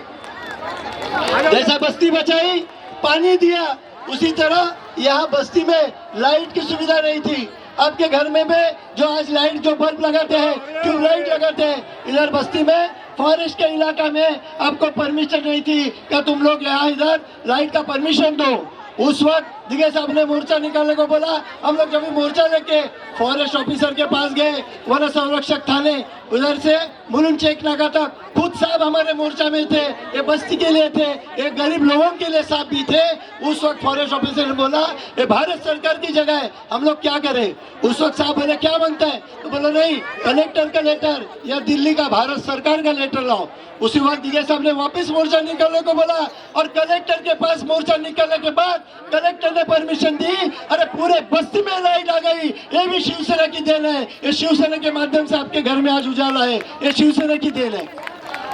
जैसा बस्ती बचाई, पानी दिया, उसी तरह यहाँ बस्ती में लाइट की सुविधा नहीं थी। आपके घर में भी जो आज लाइट जो बल्ब लगाते हैं, ट्यूबलाइट लगाते हैं, इधर बस्ती में फॉरेस्ट के इलाका में आपको परमिशन नहीं थी क्या तुम लोग यहाँ इधर लाइट का परमिशन दो। उस वक्त दिघे साहब ने मोर्चा निकालने को बोला, हम लोग जब मोर्चा लेके फॉरेस्ट ऑफिसर के पास गए, वन संरक्षक थाने, उधर से मुलुंड चेक नाका तक, खुद साहब हमारे मोर्चा में थे, ये बस्ती के लिए थे, ये गरीब लोगों के लिए साहब भी थे। उस वक्त फॉरेस्ट ऑफिसर ने बोला ये भारत सरकार की जगह है, हम लोग क्या करें। उस वक्त साहब बोले क्या बनता है, तो बोला नहीं, कलेक्टर का लेटर या दिल्ली का भारत सरकार का लेटर लाओ। उसी वक्त दिघे साहब ने वापस मोर्चा निकालने को बोला और कलेक्टर के पास मोर्चा निकालने के बाद कलेक्टर ने परमिशन दी। अरे पूरे बस्ती में लाइट आ गई, ये भी शिवसेना की देन है, ये शिवसेना के माध्यम से आपके घर में आज उजाला है, ये शिवसेना की देन है।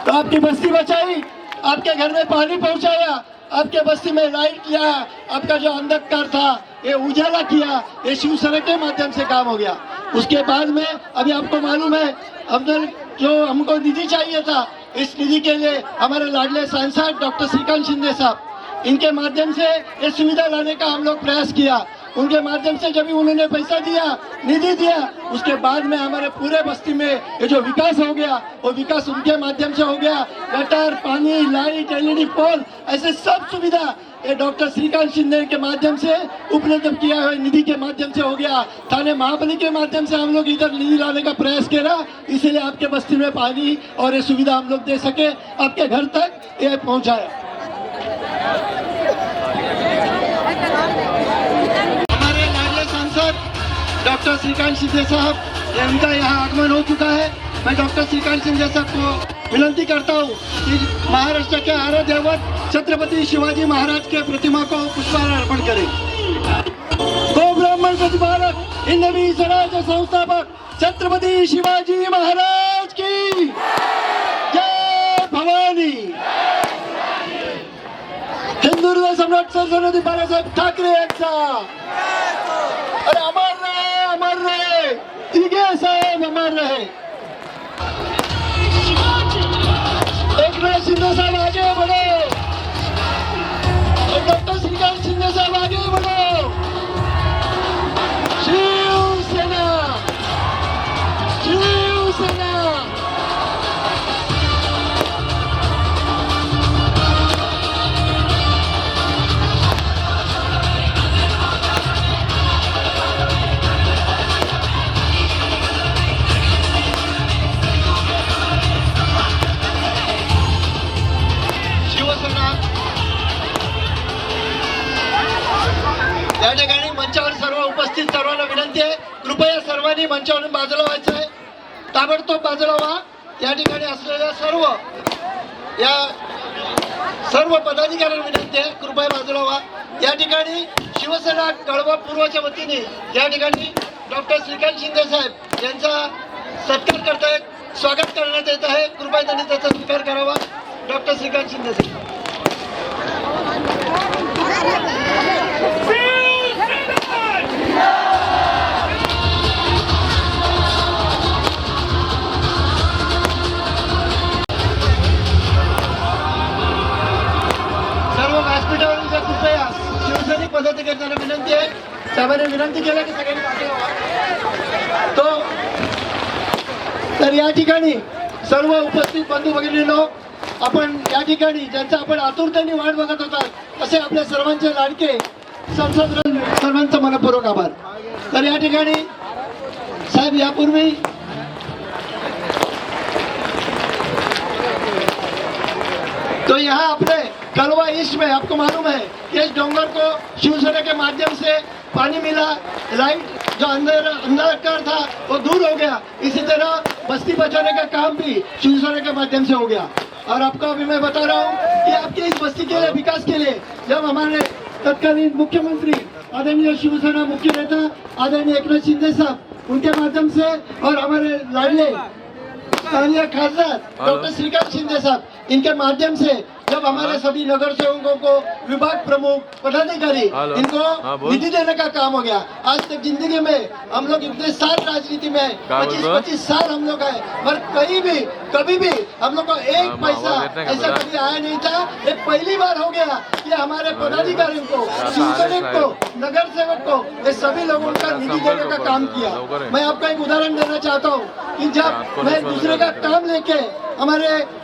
तो आपकी बस्ती बचाई, आपके घर में पानी पहुंचाया, आपके बस्ती में लाइट किया, आपका जो अंधकार था ये उजाला किया, ये शिवसेना के माध्यम से काम हो गया। उसके बाद में अभी आपको मालूम है अंदर जो हमको निधि चाहिए था, इस निधि के लिए हमारे लाडले सांसद डॉक्टर श्रीकांत शिंदे साहब, इनके माध्यम से ये सुविधा लाने का हम लोग प्रयास किया। उनके माध्यम से जब उन्होंने पैसा दिया, निधि दिया, उसके बाद में हमारे पूरे बस्ती में ये जो विकास हो गया, वो विकास उनके माध्यम से हो गया। गटर, पानी, लाइट, LED पोल, ऐसे सब सुविधा ये डॉक्टर श्रीकांत शिंदे के माध्यम से उपलब्ध किया हुआ निधि के माध्यम से हो गया। थाने महाबली के माध्यम से हम लोग इधर निधि लाने का प्रयास किया, इसीलिए आपके बस्ती में पानी और ये सुविधा हम लोग दे सके, आपके घर तक ये पहुँचाया। डॉक्टर श्रीकांत शिंदे साहब, इनका यहाँ आगमन हो चुका है। मैं डॉक्टर श्रीकांत शिंदे साहब को विनती करता हूँ कि महाराष्ट्र के आराध्य दैवत छत्रपति शिवाजी महाराज के प्रतिमा को पुष्पार्घ्य अर्पण करें। गो ब्राह्मण प्रतिपालक, हिंदवी स्वराज संस्थापक छत्रपति शिवाजी महाराज की जय भवानी। हिंदू हृदय सम्राट सरस्वती बाळासाहेब ठाकरे यांचा अरे अमर रहे, अमर रहे, दिघे साहेब अमर रहे। एकनाथ शिंदे शिंदे साहब आगे बढ़ो, और डॉक्टर श्रीकांत शिंदे साहब आगे बढ़ो। शिवसेना, शिवसेना। या ठिकाणी मंचावर सर्व उपस्थित सर्वांना विनंती आहे, कृपया सर्वांनी मंचावरून बाजूला व्हायचं आहे, ताबडतोब बाजूला व्हा। या ठिकाणी असलेल्या सर्व पदाधिकाऱ्यांना विनंती आहे, कृपया बाजूला व्हा। या ठिकाणी शिवसेना कळवा पूर्वच्या वतीने या ठिकाणी डॉक्टर श्रीकांत शिंदे साहेब यांचा सत्कार करतायत, स्वागत करण्यात येत आहे, कृपया त्यांनी त्याचा स्वीकार करावा। डॉक्टर श्रीकांत शिंदे साहेब। सर्व व्यासपीठावरील कृपया शिवसैनिक पदाधिकाऱ्यांना विनंती आहे, साहेबांनी विनंती केलं की सगळ्यांनी बाजूला व्हा। तर या ठिकाणी सर्व उपस्थित बंधू भगिनींनो, आपण या ठिकाणी ज्यांचा आपण आतुरतेने वाट बघत होता असे आपल्या सर्वांचे लाडके संसद सर्वांचा मनपूर्वक आभार। तर या ठिकाणी साहेब यापूर्वी तो यहाँ अपने कलवा ईस्ट में आपको मालूम है कि इस डोंगर को शिवसेना के माध्यम से पानी मिला, लाइट जो अंधकार था वो दूर हो गया। इसी तरह बस्ती बचाने का काम भी शिवसेना के माध्यम से हो गया। और आपको अभी मैं बता रहा हूँ कि आपके इस बस्ती के लिए विकास के लिए जब हमारे तत्कालीन मुख्यमंत्री आदरणीय शिवसेना मुख्य नेता आदरणीय एकनाथ शिंदे साहब उनके माध्यम से और हमारे लाडले स्थानीय खासदार डॉक्टर श्रीकांत शिंदे साहब इनके माध्यम से जब हमारे सभी नगर सेवकों को विभाग प्रमुख पदाधिकारी इनको निधि देने का काम हो गया। आज तक जिंदगी में हम लोग इतने साल राजनीति में 25 साल हम लोग आए, पर कभी भी हम लोग को एक पैसा ऐसा कभी आया नहीं था। ये पहली बार हो गया कि हमारे पदाधिकारियों को, शिवसैनिक को, नगर सेवक को, ये सभी लोगों का निधि देने का काम किया। मैं आपको एक उदाहरण देना चाहता हूँ कि जब मैं दूसरे का काम लेके हमारे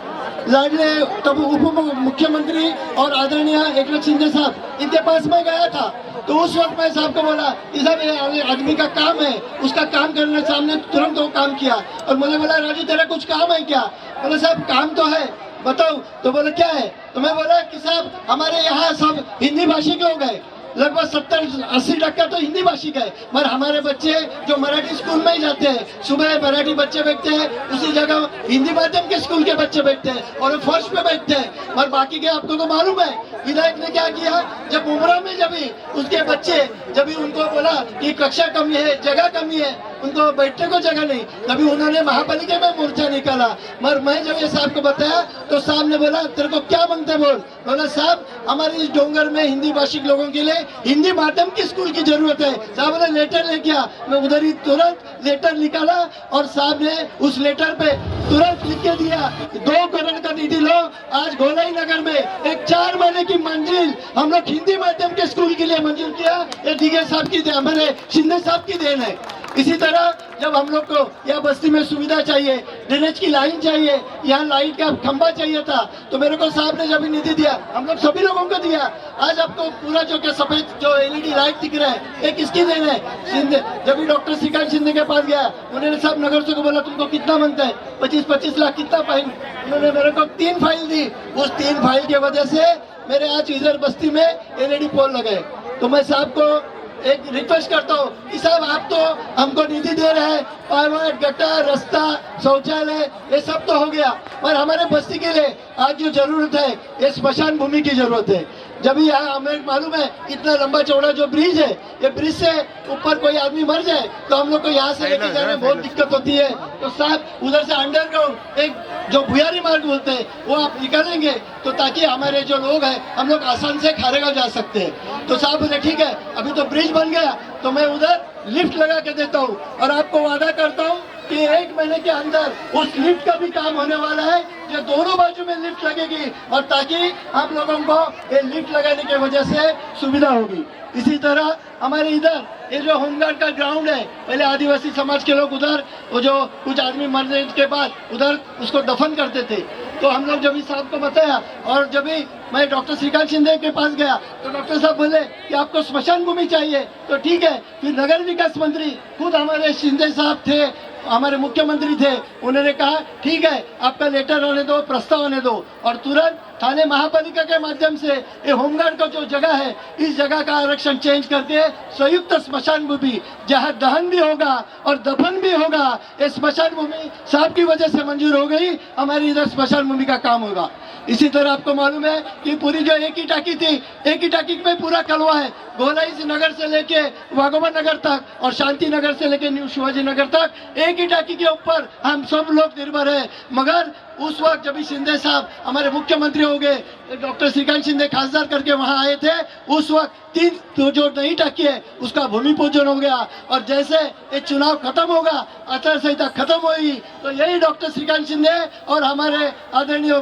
लाडले तब उप मुख्यमंत्री और आदरणीय एकनाथ शिंदे साहब इनके पास में गया था, तो उस वक्त मैं साहब को बोला कि साहब ये आदमी का काम है, उसका काम करने सामने तुरंत वो काम किया। और मुझे बोला राजू तेरा कुछ काम है क्या? बोले साहब काम तो है, बताओ। तो बोले क्या है? तो मैं बोला कि साहब हमारे यहाँ सब हिंदी भाषी लोग हैं, लगभग 70-80% तो हिंदी भाषी है, मगर हमारे बच्चे जो मराठी स्कूल में ही जाते हैं, सुबह मराठी बच्चे बैठते हैं, उसी जगह हिंदी माध्यम के स्कूल के बच्चे बैठते हैं और फर्श पे बैठते हैं। और बाकी के आपको तो मालूम है विधायक ने क्या किया, जब उमरा में जब उसके बच्चे जब उनको बोला कि कक्षा कमी है, जगह कमी है, उनको बैठने को जगह नहीं, तभी उन्होंने महापालिका में मोर्चा निकाला। मगर मैं जब ये साहब को बताया तो साहब ने बोला तेरे को क्या मांगते बोल। बोला साहब हमारे इस डोंगर में हिंदी भाषी लोगों के लिए हिंदी माध्यम की स्कूल की जरूरत है। साहब ने लेटर लेके आ, मैं उधर ही तुरंत लेटर निकाला और साहब ने उस लेटर पे तुरंत लिख के दिया 2 करोड़ का निधि लो। आज गोलाई नगर में एक 4 महीने की मंजिल हम लोग हिंदी माध्यम के स्कूल के लिए मंजूर किया। ये डीगे साहब की हमारे शिंदे साहब की देन है। इसी तरह जब हम लोग को यह बस्ती में सुविधा चाहिए, ड्रेनेज की लाइन चाहिए, यहाँ लाइट का खंभा चाहिए था, तो मेरे को साहब ने जब निधि दिया, हम लोग सभी लोगों को दिया। आज आपको पूरा जो के सफेद जो LED लाइट दिख रहा है, ये किसकी देन है? शिंदे। जब भी डॉक्टर श्रीकांत शिंदे के पास गया, उन्होंने सब नगर से को बोला तुमको कितना मांगता है? 25-25 लाख कितना फाइल? उन्होंने मेरे को 3 फाइल दी। उस 3 फाइल की वजह से मेरे आज इधर बस्ती में LED पोल लगे। तो मैं साहब को एक रिक्वेस्ट करता हूँ कि साहब आप तो हमको निधि दे रहे हैं, पाइवट, गटर, रास्ता, शौचालय ये सब तो हो गया, पर हमारे बस्ती के लिए आज जो जरूरत है ये स्मशान भूमि की जरूरत है। जब यहाँ हमें मालूम है इतना लंबा चौड़ा जो ब्रिज है, ये ब्रिज से ऊपर कोई आदमी मर जाए तो हम लोग को यहाँ से लेके जाने में बहुत दिक्कत होती है। तो साहब उधर से अंडरग्राउंड एक जो भुयारी मार्ग बोलते हैं वो आप निकालेंगे तो ताकि हमारे जो लोग हैं हम लोग आसान से खारेगांव जा सकते हैं। तो साहब बोले ठीक है, अभी तो ब्रिज बन गया तो मैं उधर लिफ्ट लगा के देता हूँ और आपको वादा करता हूँ कि 1 महीने के अंदर उस लिफ्ट का भी काम होने वाला है, जो दोनों बाजू में लिफ्ट लगेगी और ताकि आप लोगों को ये लिफ्ट लगाने की वजह से सुविधा होगी। इसी तरह हमारे इधर ये जो होमगार्ड का ग्राउंड है, पहले आदिवासी समाज के लोग उधर वो जो कुछ आदमी मरने के बाद उधर उसको दफन करते थे, तो हम लोग जब इस साहब को बताया और जब भी मैं डॉक्टर श्रीकांत शिंदे के पास गया तो डॉक्टर साहब बोले कि आपको स्मशान भूमि चाहिए, तो ठीक है। फिर नगर विकास मंत्री खुद हमारे शिंदे साहब थे, हमारे मुख्यमंत्री थे, उन्होंने कहा ठीक है आपका लेटर होने दो, प्रस्ताव होने दो, और तुरंत थाने महापालिका के माध्यम से ये होमगार्ड का जो जगह है इस जगह का आरक्षण चेंज करके संयुक्त स्मशान भूमि जहाँ दहन भी होगा और दफन भी होगा, ये स्मशान भूमि साहब की वजह से मंजूर हो गई, हमारी इधर स्मशान भूमि का काम होगा। इसी तरह आपको मालूम है कि पूरी जो एक ही टाकी थी, एक ही टाकी में पूरा कलवा है, गोलाई नगर से लेके वाघोबा नगर तक और शांति नगर से लेके न्यू शिवाजी नगर तक एक ही टाकी के ऊपर हम सब लोग निर्भर है। मगर उस वक्त जब शिंदे साहब हमारे मुख्यमंत्री हो गए, डॉक्टर श्रीकांत शिंदे खासदार करके वहां आए थे, उस वक्त 3 तो जो नई टाकी है उसका भूमि पूजन हो गया, और जैसे ये चुनाव खत्म होगा, आचार संहिता खत्म होगी, तो यही डॉक्टर श्रीकांत शिंदे और हमारे आदरणीय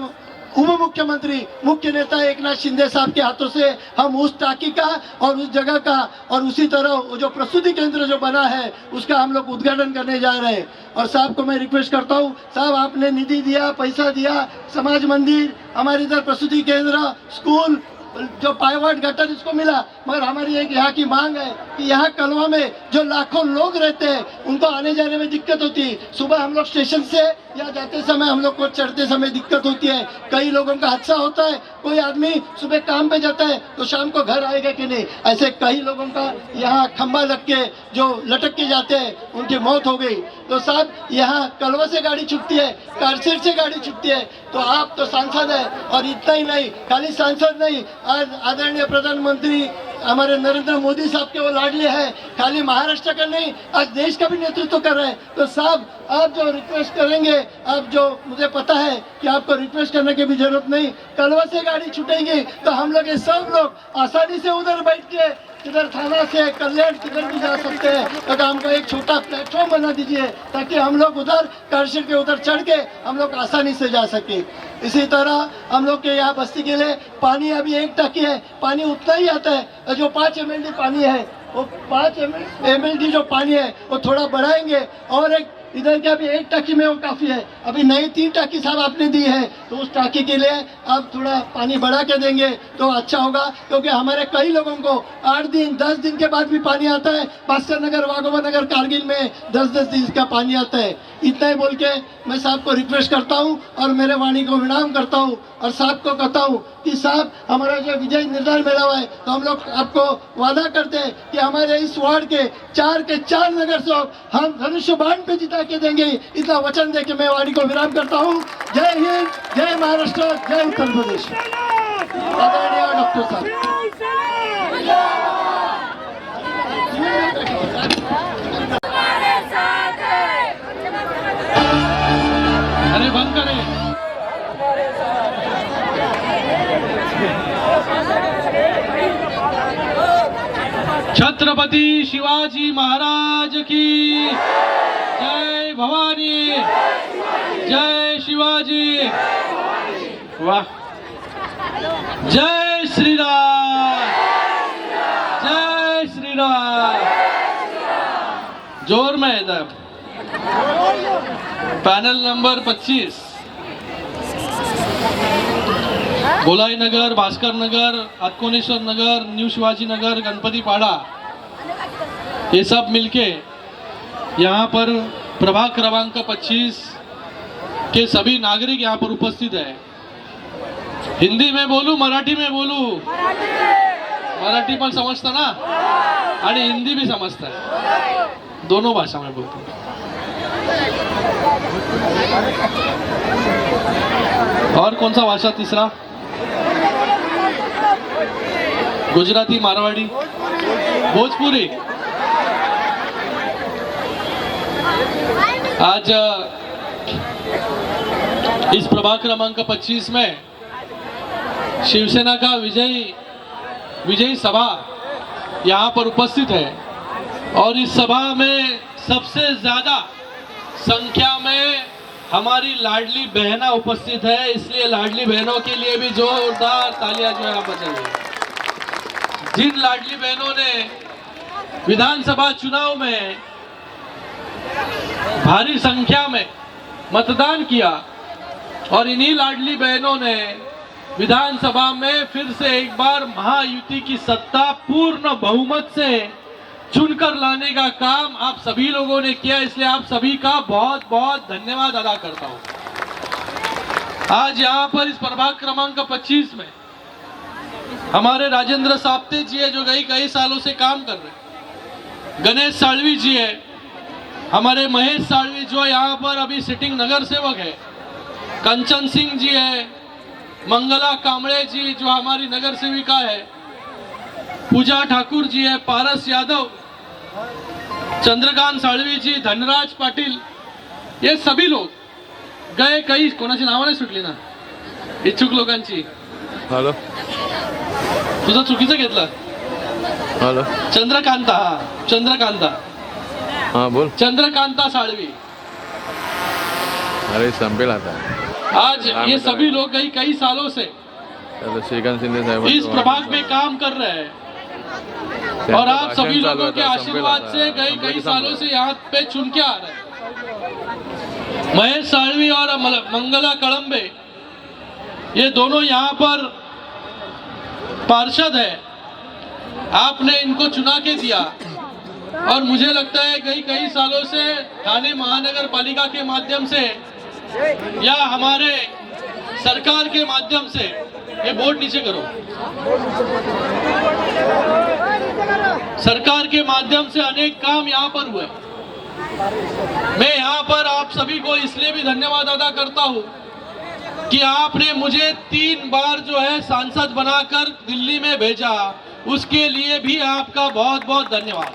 उप मुख्यमंत्री मुख्य नेता एकनाथ शिंदे साहब के हाथों से हम उस टाकी का और उस जगह का और उसी तरह जो प्रसूति केंद्र जो बना है उसका हम लोग उद्घाटन करने जा रहे हैं। और साहब को मैं रिक्वेस्ट करता हूँ, साहब आपने निधि दिया, पैसा दिया, समाज मंदिर, हमारे इधर प्रसूति केंद्र, स्कूल, जो पायवाट गटर इसको मिला, मगर हमारी एक यहाँ की मांग है कि यहाँ कलवा में जो लाखों लोग रहते हैं उनको आने जाने में दिक्कत होती है। सुबह हम लोग स्टेशन से या जाते समय हम लोग को चढ़ते समय दिक्कत होती है, कई लोगों का हादसा होता है, कोई आदमी सुबह काम पे जाता है तो शाम को घर आएगा कि नहीं, ऐसे कई लोगों का यहाँ खंबा लग के जो लटक के जाते हैं उनकी मौत हो गई। तो साहब यहाँ कलवा से गाड़ी छूटती है, कारसेर से गाड़ी छूटती है, तो आप तो सांसद है, और इतना ही नहीं, खाली सांसद नहीं, आज आदरणीय प्रधानमंत्री हमारे नरेंद्र मोदी साहब के वो लाडले हैं, खाली महाराष्ट्र का नहीं आज देश का भी नेतृत्व कर रहे हैं। तो साहब आप जो रिक्वेस्ट करेंगे, आप जो मुझे पता है कि आपको रिक्वेस्ट करने की भी जरूरत नहीं, कलवा से गाड़ी छूटेगी तो हम लोग ये सब लोग आसानी से उधर बैठ के इधर थाना से कल्याण किधर भी जा सकते हैं। तो हमको एक छोटा प्लेटफॉर्म बना दीजिए ताकि हम लोग उधर कारशेर के उधर चढ़ के हम लोग आसानी से जा सके। इसी तरह हम लोग के यहाँ बस्ती के लिए पानी अभी एक टाकी है, पानी उतना ही आता है, जो 5 MLD पानी है वो 5 MLD जो पानी है वो थोड़ा बढ़ाएंगे, और एक इधर के अभी एक टाकी में वो काफ़ी है, अभी नई 3 टाकी साहब आपने दी है, तो उस टाकी के लिए आप थोड़ा पानी बढ़ा के देंगे तो अच्छा होगा, क्योंकि हमारे कई लोगों को 8 दिन 10 दिन के बाद भी पानी आता है। भास्कर नगर, वाघोबा नगर, कारगिल में 10-10 दिन का पानी आता है। इतना ही बोल के मैं साहब को रिक्वेस्ट करता हूँ और मेरे वाणी को विराम करता हूँ और साहब को कहता हूँ कि साहब हमारा जो विजय निर्धार मेला हुआ है तो हम लोग आपको वादा करते हैं कि हमारे इस वार्ड के 4 नगर से हम धनुष्य बाण पे जिता के देंगे, इतना वचन दे के मैं वाणी को विराम करता हूँ। जय हिंद, जय महाराष्ट्र, जय उत्तर प्रदेश। आदरणीय डॉक्टर साहब।
अरे बंद करें। छत्रपति शिवाजी महाराज की जय भवानी, जय शिवाजी, वाह, जय श्री राम, जय श्री राम। जोर में इधर पैनल नंबर 25, गोलाई नगर, भास्कर नगर, अतकोनेश्वर नगर, न्यू शिवाजी नगर, गणपति पाड़ा, ये सब मिलके यहाँ पर प्रभाग क्रमांक 25 के सभी नागरिक यहाँ पर उपस्थित है। हिंदी में बोलूं, मराठी में बोलूं? मराठी पण समजता ना आणि हिंदी भी समजता है, दोनों भाषा में बोलते हैं। और कौन सा भाषा तीसरा? गुजराती, मारवाड़ी, भोजपुरी। आज इस प्रभाग क्रमांक 25 में शिवसेना का विजयी सभा यहाँ पर उपस्थित है, और इस सभा में सबसे ज्यादा संख्या में हमारी लाडली बहना उपस्थित है, इसलिए लाडली बहनों के लिए भी जोरदार तालियां जो है आप बजाइए। जिन लाडली बहनों ने विधानसभा चुनाव में भारी संख्या में मतदान किया और इन्हीं लाडली बहनों ने विधानसभा में फिर से एक बार महायुति की सत्ता पूर्ण बहुमत से चुनकर लाने का काम आप सभी लोगों ने किया, इसलिए आप सभी का बहुत बहुत धन्यवाद अदा करता हूं। आज यहाँ पर इस प्रभाग क्रमांक 25 में हमारे राजेंद्र साप्ते जी है जो कई सालों से काम कर रहे हैं, गणेश साळवी जी है, हमारे महेश साळवी जो यहाँ पर अभी सिटिंग नगर सेवक है, कंचन सिंह जी है, मंगला कामड़े जी जो हमारी नगर सेविका है, पूजा ठाकुर जी है, पारस यादव, चंद्रकांत साळवी जी, धनराज पाटील, ये सभी लोग गए काही कोणाची नावं नाही सुटली ना इच्छुक लोकांची।
हॅलो
तुझं चुकीचं घेतलं।
हॅलो
चंद्रकांता, हा चंद्रकांता,
हाँ बोल।
चंद्रकांता साळवी।
अरे संपेल आता।
आज ये सभी लोग कई सालों से
श्रीकांत शिंदे साहब
इस प्रभाग में काम कर रहे हैं और आप सभी लोगों के आशीर्वाद से कई सालों से यहाँ पे चुन के आ रहे हैं। महेश साळवी और मंगला कळंबे ये दोनों यहाँ पर पार्षद है, आपने इनको चुना के दिया और मुझे लगता है कई सालों से ठाणे महानगर पालिका के माध्यम से या हमारे सरकार के माध्यम से, ये बोर्ड नीचे करो, सरकार के माध्यम से अनेक काम यहाँ पर हुए। मैं यहाँ पर आप सभी को इसलिए भी धन्यवाद अदा करता हूँ कि आपने मुझे 3 बार जो है सांसद बनाकर दिल्ली में भेजा, उसके लिए भी आपका बहुत बहुत धन्यवाद।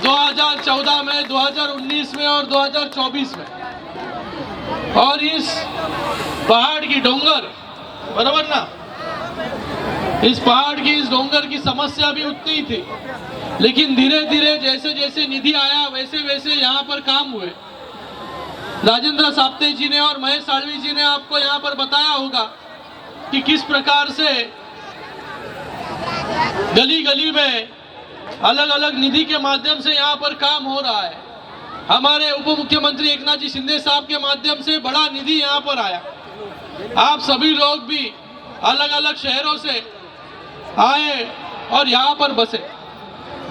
2014 में, 2019 में और 2024 में, और इस पहाड़ की डोंगर, बराबर ना, इस पहाड़ की इस डोंगर की समस्या भी उतनी ही थी, लेकिन धीरे धीरे जैसे जैसे निधि आया वैसे वैसे यहाँ पर काम हुए। राजेंद्र साप्ते जी ने और महेश साळवी जी ने आपको यहाँ पर बताया होगा कि किस प्रकार से गली गली में अलग अलग निधि के माध्यम से यहाँ पर काम हो रहा है। हमारे उप मुख्यमंत्री एकनाथ जी शिंदे साहब के माध्यम से बड़ा निधि यहाँ पर आया। आप सभी लोग भी अलग अलग शहरों से आए और यहाँ पर बसे,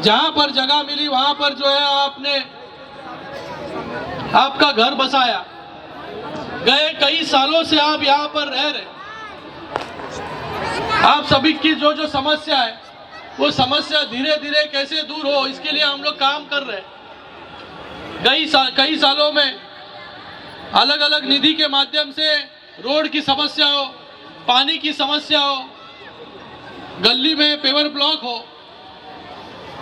जहाँ पर जगह मिली वहाँ पर जो है आपने आपका घर बसाया। गए कई सालों से आप यहाँ पर रह रहे, आप सभी की जो समस्या है वो समस्या धीरे धीरे कैसे दूर हो, इसके लिए हम लोग काम कर रहे हैं। कई सालों में अलग अलग निधि के माध्यम से रोड की समस्या हो, पानी की समस्या हो, गली में पेवर ब्लॉक हो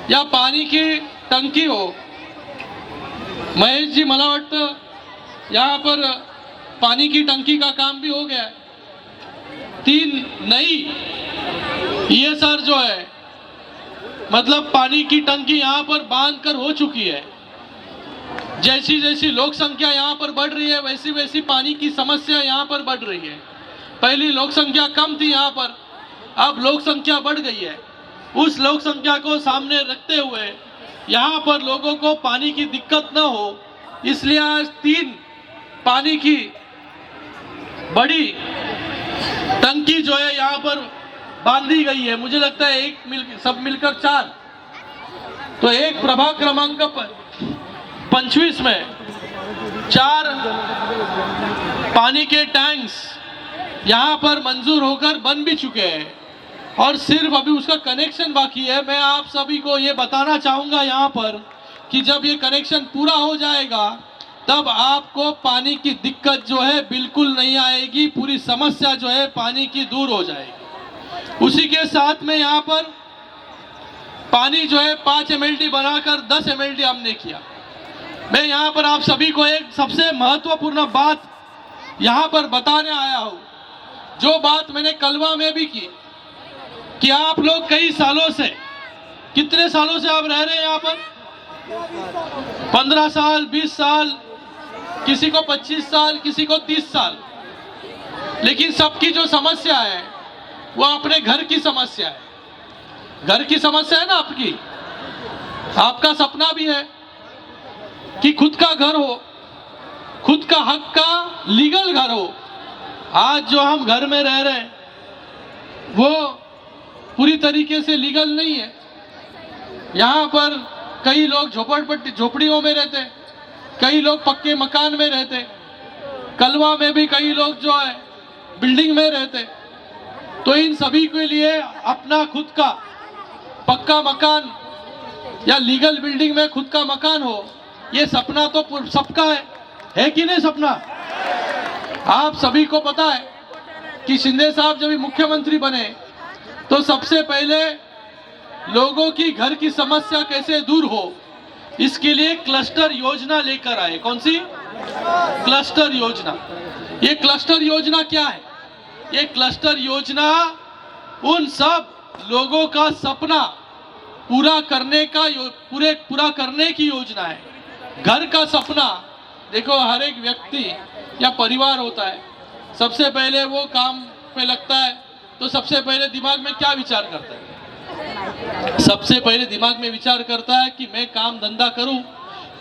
या पानी की टंकी हो। महेश जी, मला वाटतं यहाँ पर पानी की टंकी का काम भी हो गया है। 3 नई ESR जो है, मतलब पानी की टंकी यहाँ पर बांध कर हो चुकी है। जैसी जैसी लोक संख्या यहाँ पर बढ़ रही है वैसी वैसी पानी की समस्या यहाँ पर बढ़ रही है। पहली लोक संख्या कम थी यहाँ पर, अब लोक संख्या बढ़ गई है। उस लोक संख्या को सामने रखते हुए यहाँ पर लोगों को पानी की दिक्कत न हो, इसलिए आज 3 पानी की बड़ी टंकी जो है यहाँ पर बांधी गई है। मुझे लगता है सब मिलकर 4, तो एक प्रभाग क्रमांक 25 में 4 पानी के टैंक्स यहाँ पर मंजूर होकर बन भी चुके हैं और सिर्फ अभी उसका कनेक्शन बाकी है। मैं आप सभी को ये बताना चाहूँगा यहाँ पर कि जब ये कनेक्शन पूरा हो जाएगा तब आपको पानी की दिक्कत जो है बिल्कुल नहीं आएगी, पूरी समस्या जो है पानी की दूर हो जाएगी। उसी के साथ में यहाँ पर पानी जो है 5 MLD बनाकर 10 MLD हमने किया। मैं यहाँ पर आप सभी को एक सबसे महत्वपूर्ण बात यहाँ पर बताने आया हूँ, जो बात मैंने कलवा में भी की कि आप लोग कई सालों से, कितने सालों से आप रह रहे हैं यहाँ पर? 15 साल, 20 साल, किसी को 25 साल, किसी को 30 साल, लेकिन सबकी जो समस्या है वो अपने घर की समस्या है। घर की समस्या है ना आपकी, आपका सपना भी है कि खुद का घर हो, खुद का हक का लीगल घर हो। आज जो हम घर में रह रहे हैं वो पूरी तरीके से लीगल नहीं है। यहाँ पर कई लोग झोपड़ियों में रहते, कई लोग पक्के मकान में रहते, कलवा में भी कई लोग जो है बिल्डिंग में रहते। तो इन सभी के लिए अपना खुद का पक्का मकान या लीगल बिल्डिंग में खुद का मकान हो, ये सपना तो सबका है कि नहीं सपना? आप सभी को पता है कि शिंदे साहब जब मुख्यमंत्री बने तो सबसे पहले लोगों की घर की समस्या कैसे दूर हो, इसके लिए क्लस्टर योजना लेकर आए। कौन सी क्लस्टर योजना? ये क्लस्टर योजना क्या है? ये क्लस्टर योजना उन सब लोगों का सपना पूरा करने की योजना है। घर का सपना देखो, हर एक व्यक्ति या परिवार होता है, सबसे पहले वो काम पे लगता है तो सबसे पहले दिमाग में क्या विचार करता है? सबसे पहले दिमाग में विचार करता है कि मैं काम धंधा करूं,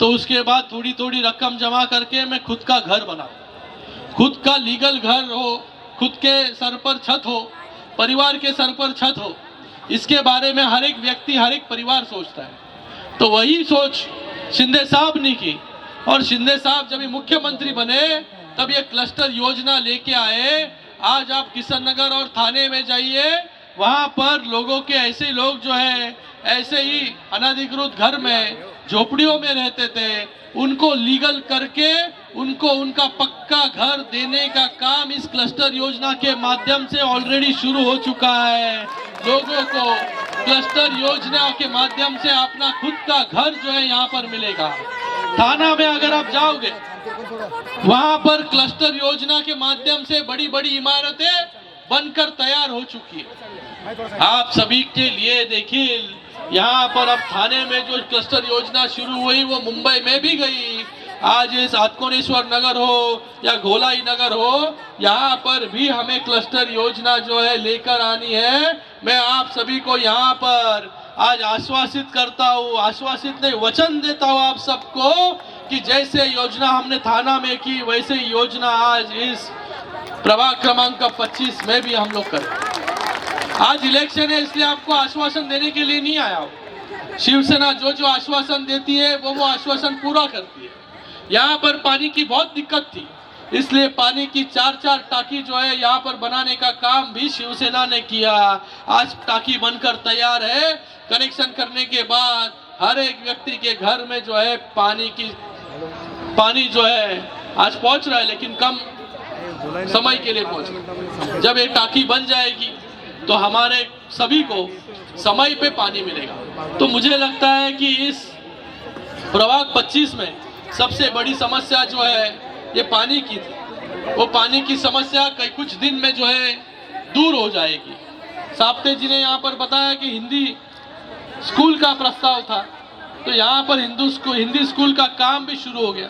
तो उसके बाद थोड़ी थोड़ी रकम जमा करके मैं खुद का घर बनाऊं, खुद का लीगल घर हो, खुद के सर पर छत हो, परिवार के सर पर छत हो। इसके बारे में हर एक व्यक्ति, हर एक परिवार सोचता है। तो वही सोच शिंदे साहब ने की, और शिंदे साहब जब मुख्यमंत्री बने तब ये क्लस्टर योजना लेके आए। आज आप किशन नगर और थाने में जाइए, वहां पर लोगों के ऐसे लोग जो है ऐसे ही अनधिकृत घर में झोपड़ियों में रहते थे, उनको लीगल करके उनको उनका पक्का घर देने का काम इस क्लस्टर योजना के माध्यम से ऑलरेडी शुरू हो चुका है। लोगों को क्लस्टर योजना के माध्यम से अपना खुद का घर जो है यहाँ पर मिलेगा। थाना में अगर आप जाओगे, वहां पर क्लस्टर योजना के माध्यम से बड़ी बड़ी इमारतें बनकर तैयार हो चुकी है। आप सभी के लिए देखिए, यहाँ पर अब थाने में जो क्लस्टर योजना शुरू हुई वो मुंबई में भी गई। आज इस आत्कोनेश्वर नगर हो या गोलाई नगर हो, यहाँ पर भी हमें क्लस्टर योजना जो है लेकर आनी है। मैं आप सभी को यहाँ पर आज आश्वासित करता हूँ, आश्वासित नहीं वचन देता हूँ आप सबको कि जैसे योजना हमने थाना में की वैसे योजना आज इस प्रभाग क्रमांक 25 में भी हम लोग करें। आज इलेक्शन है इसलिए आपको आश्वासन देने के लिए नहीं आया हूँ। शिवसेना जो जो आश्वासन देती है वो आश्वासन पूरा करती है। यहाँ पर पानी की बहुत दिक्कत थी, इसलिए पानी की 4-4 टाकी जो है यहाँ पर बनाने का काम भी शिवसेना ने किया। आज टाकी बनकर तैयार है। कनेक्शन करने के बाद हर एक व्यक्ति के घर में जो है पानी जो है आज पहुँच रहा है, लेकिन कम समय के लिए पहुँच रहा है। जब ये टाकी बन जाएगी तो हमारे सभी को समय पे पानी मिलेगा। तो मुझे लगता है कि इस प्रभाग 25 में सबसे बड़ी समस्या जो है ये पानी की थी। वो पानी की समस्या कई कुछ दिन में जो है दूर हो जाएगी। साप्ते जी ने यहाँ पर बताया कि हिंदी स्कूल का प्रस्ताव था, तो यहाँ पर हिंदी स्कूल का काम भी शुरू हो गया।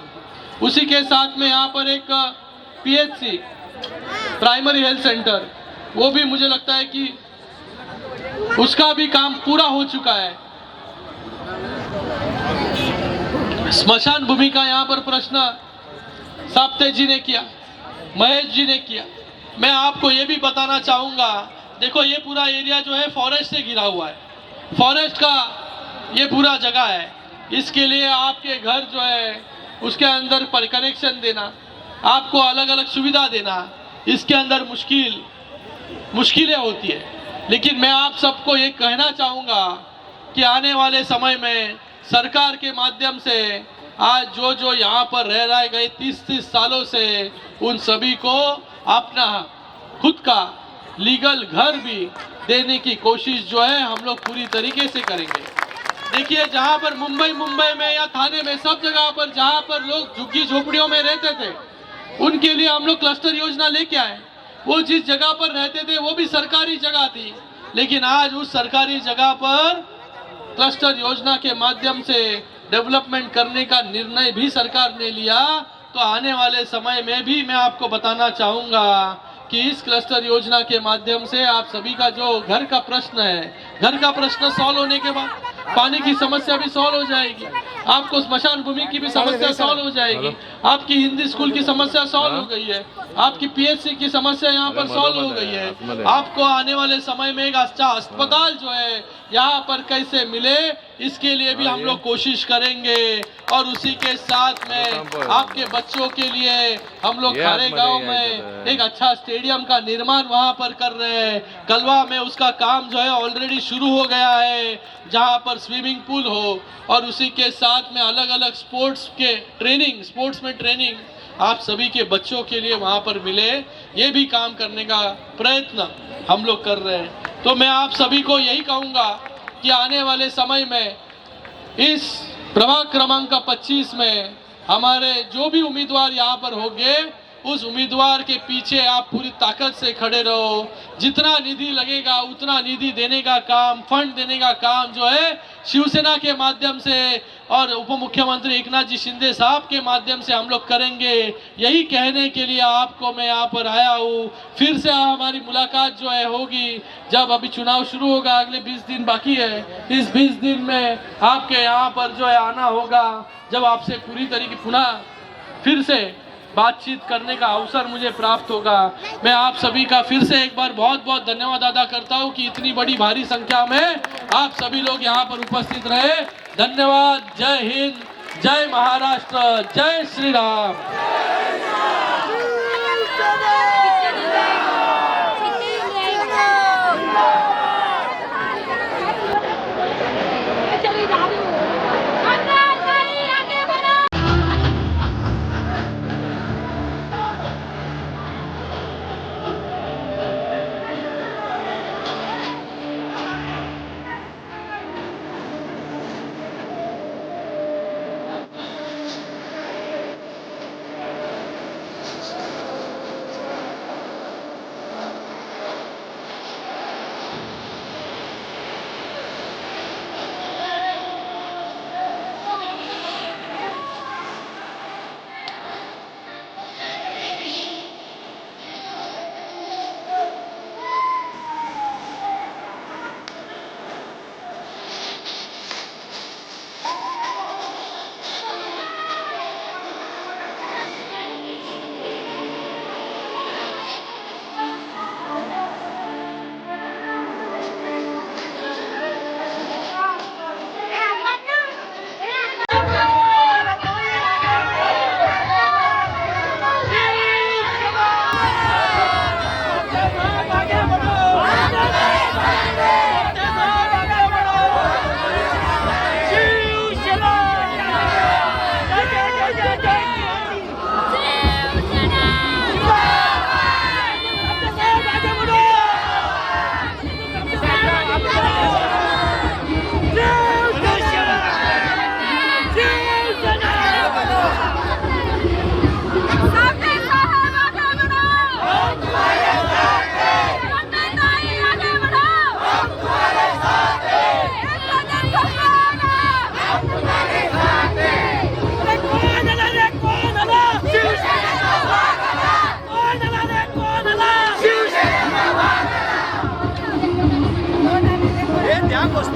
उसी के साथ में यहाँ पर एक PHC प्राइमरी हेल्थ सेंटर, वो भी मुझे लगता है कि उसका भी काम पूरा हो चुका है। स्मशान भूमि का यहाँ पर प्रश्न साप्ते जी ने किया, महेश जी ने किया। मैं आपको ये भी बताना चाहूँगा, देखो ये पूरा एरिया जो है फॉरेस्ट से घिरा हुआ है, फॉरेस्ट का ये पूरा जगह है। इसके लिए आपके घर जो है उसके अंदर पर कनेक्शन देना, आपको अलग अलग सुविधा देना, इसके अंदर मुश्किलें होती है। लेकिन मैं आप सबको ये कहना चाहूँगा कि आने वाले समय में सरकार के माध्यम से आज जो यहाँ पर रह रहे गए 30 सालों से उन सभी को अपना खुद का लीगल घर भी देने की कोशिश जो है हम लोग पूरी तरीके से करेंगे। देखिए, जहाँ पर मुंबई में या थाने में सब जगह पर जहाँ पर लोग झुग्गी झोपड़ियों में रहते थे, उनके लिए हम लोग क्लस्टर योजना लेके आए। वो जिस जगह पर रहते थे वो भी सरकारी जगह थी, लेकिन आज उस सरकारी जगह पर क्लस्टर योजना के माध्यम से डेवलपमेंट करने का निर्णय भी सरकार ने लिया। तो आने वाले समय में भी मैं आपको बताना चाहूँगा कि इस क्लस्टर योजना के माध्यम से आप सभी का जो घर का प्रश्न है, घर का प्रश्न सॉल्व होने के बाद पानी की समस्या भी सॉल्व हो जाएगी, आपको स्मशान भूमि की भी समस्या सॉल्व हो जाएगी, आपकी हिंदी स्कूल की समस्या सॉल्व हो गई है, आपकी पीएचसी की समस्या यहाँ पर सॉल्व हो गई है। आपको आने वाले समय में एक अच्छा अस्पताल जो है यहाँ पर कैसे मिले, इसके लिए भी हम लोग कोशिश करेंगे। और उसी के साथ में आपके बच्चों के लिए हम लोग खारे गांव में एक अच्छा स्टेडियम का निर्माण वहाँ पर कर रहे हैं। कलवा में उसका काम जो है ऑलरेडी शुरू हो गया है, जहाँ पर स्विमिंग पूल हो और उसी के साथ में अलग अलग स्पोर्ट्स में ट्रेनिंग आप सभी के बच्चों के लिए वहाँ पर मिले, ये भी काम करने का प्रयत्न हम लोग कर रहे हैं। तो मैं आप सभी को यही कहूँगा कि आने वाले समय में इस प्रभाग क्रमांक 25 में हमारे जो भी उम्मीदवार यहाँ पर होंगे, उस उम्मीदवार के पीछे आप पूरी ताकत से खड़े रहो। जितना निधि लगेगा उतना निधि देने का काम, फंड देने का काम जो है शिवसेना के माध्यम से और उप मुख्यमंत्री एकनाथ जी शिंदे साहब के माध्यम से हम लोग करेंगे। यही कहने के लिए आपको मैं यहाँ पर आया हूँ। फिर से हमारी मुलाकात जो है होगी जब अभी चुनाव शुरू होगा, अगले 20 दिन बाकी है। इस 20 दिन में आपके यहाँ पर जो है आना होगा, जब आपसे पूरी तरीके पुनः फिर से बातचीत करने का अवसर मुझे प्राप्त होगा। मैं आप सभी का फिर से एक बार बहुत बहुत धन्यवाद अदा करता हूं कि इतनी बड़ी भारी संख्या में आप सभी लोग यहां पर उपस्थित रहे। धन्यवाद। जय हिंद, जय महाराष्ट्र, जय श्री राम।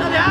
द्या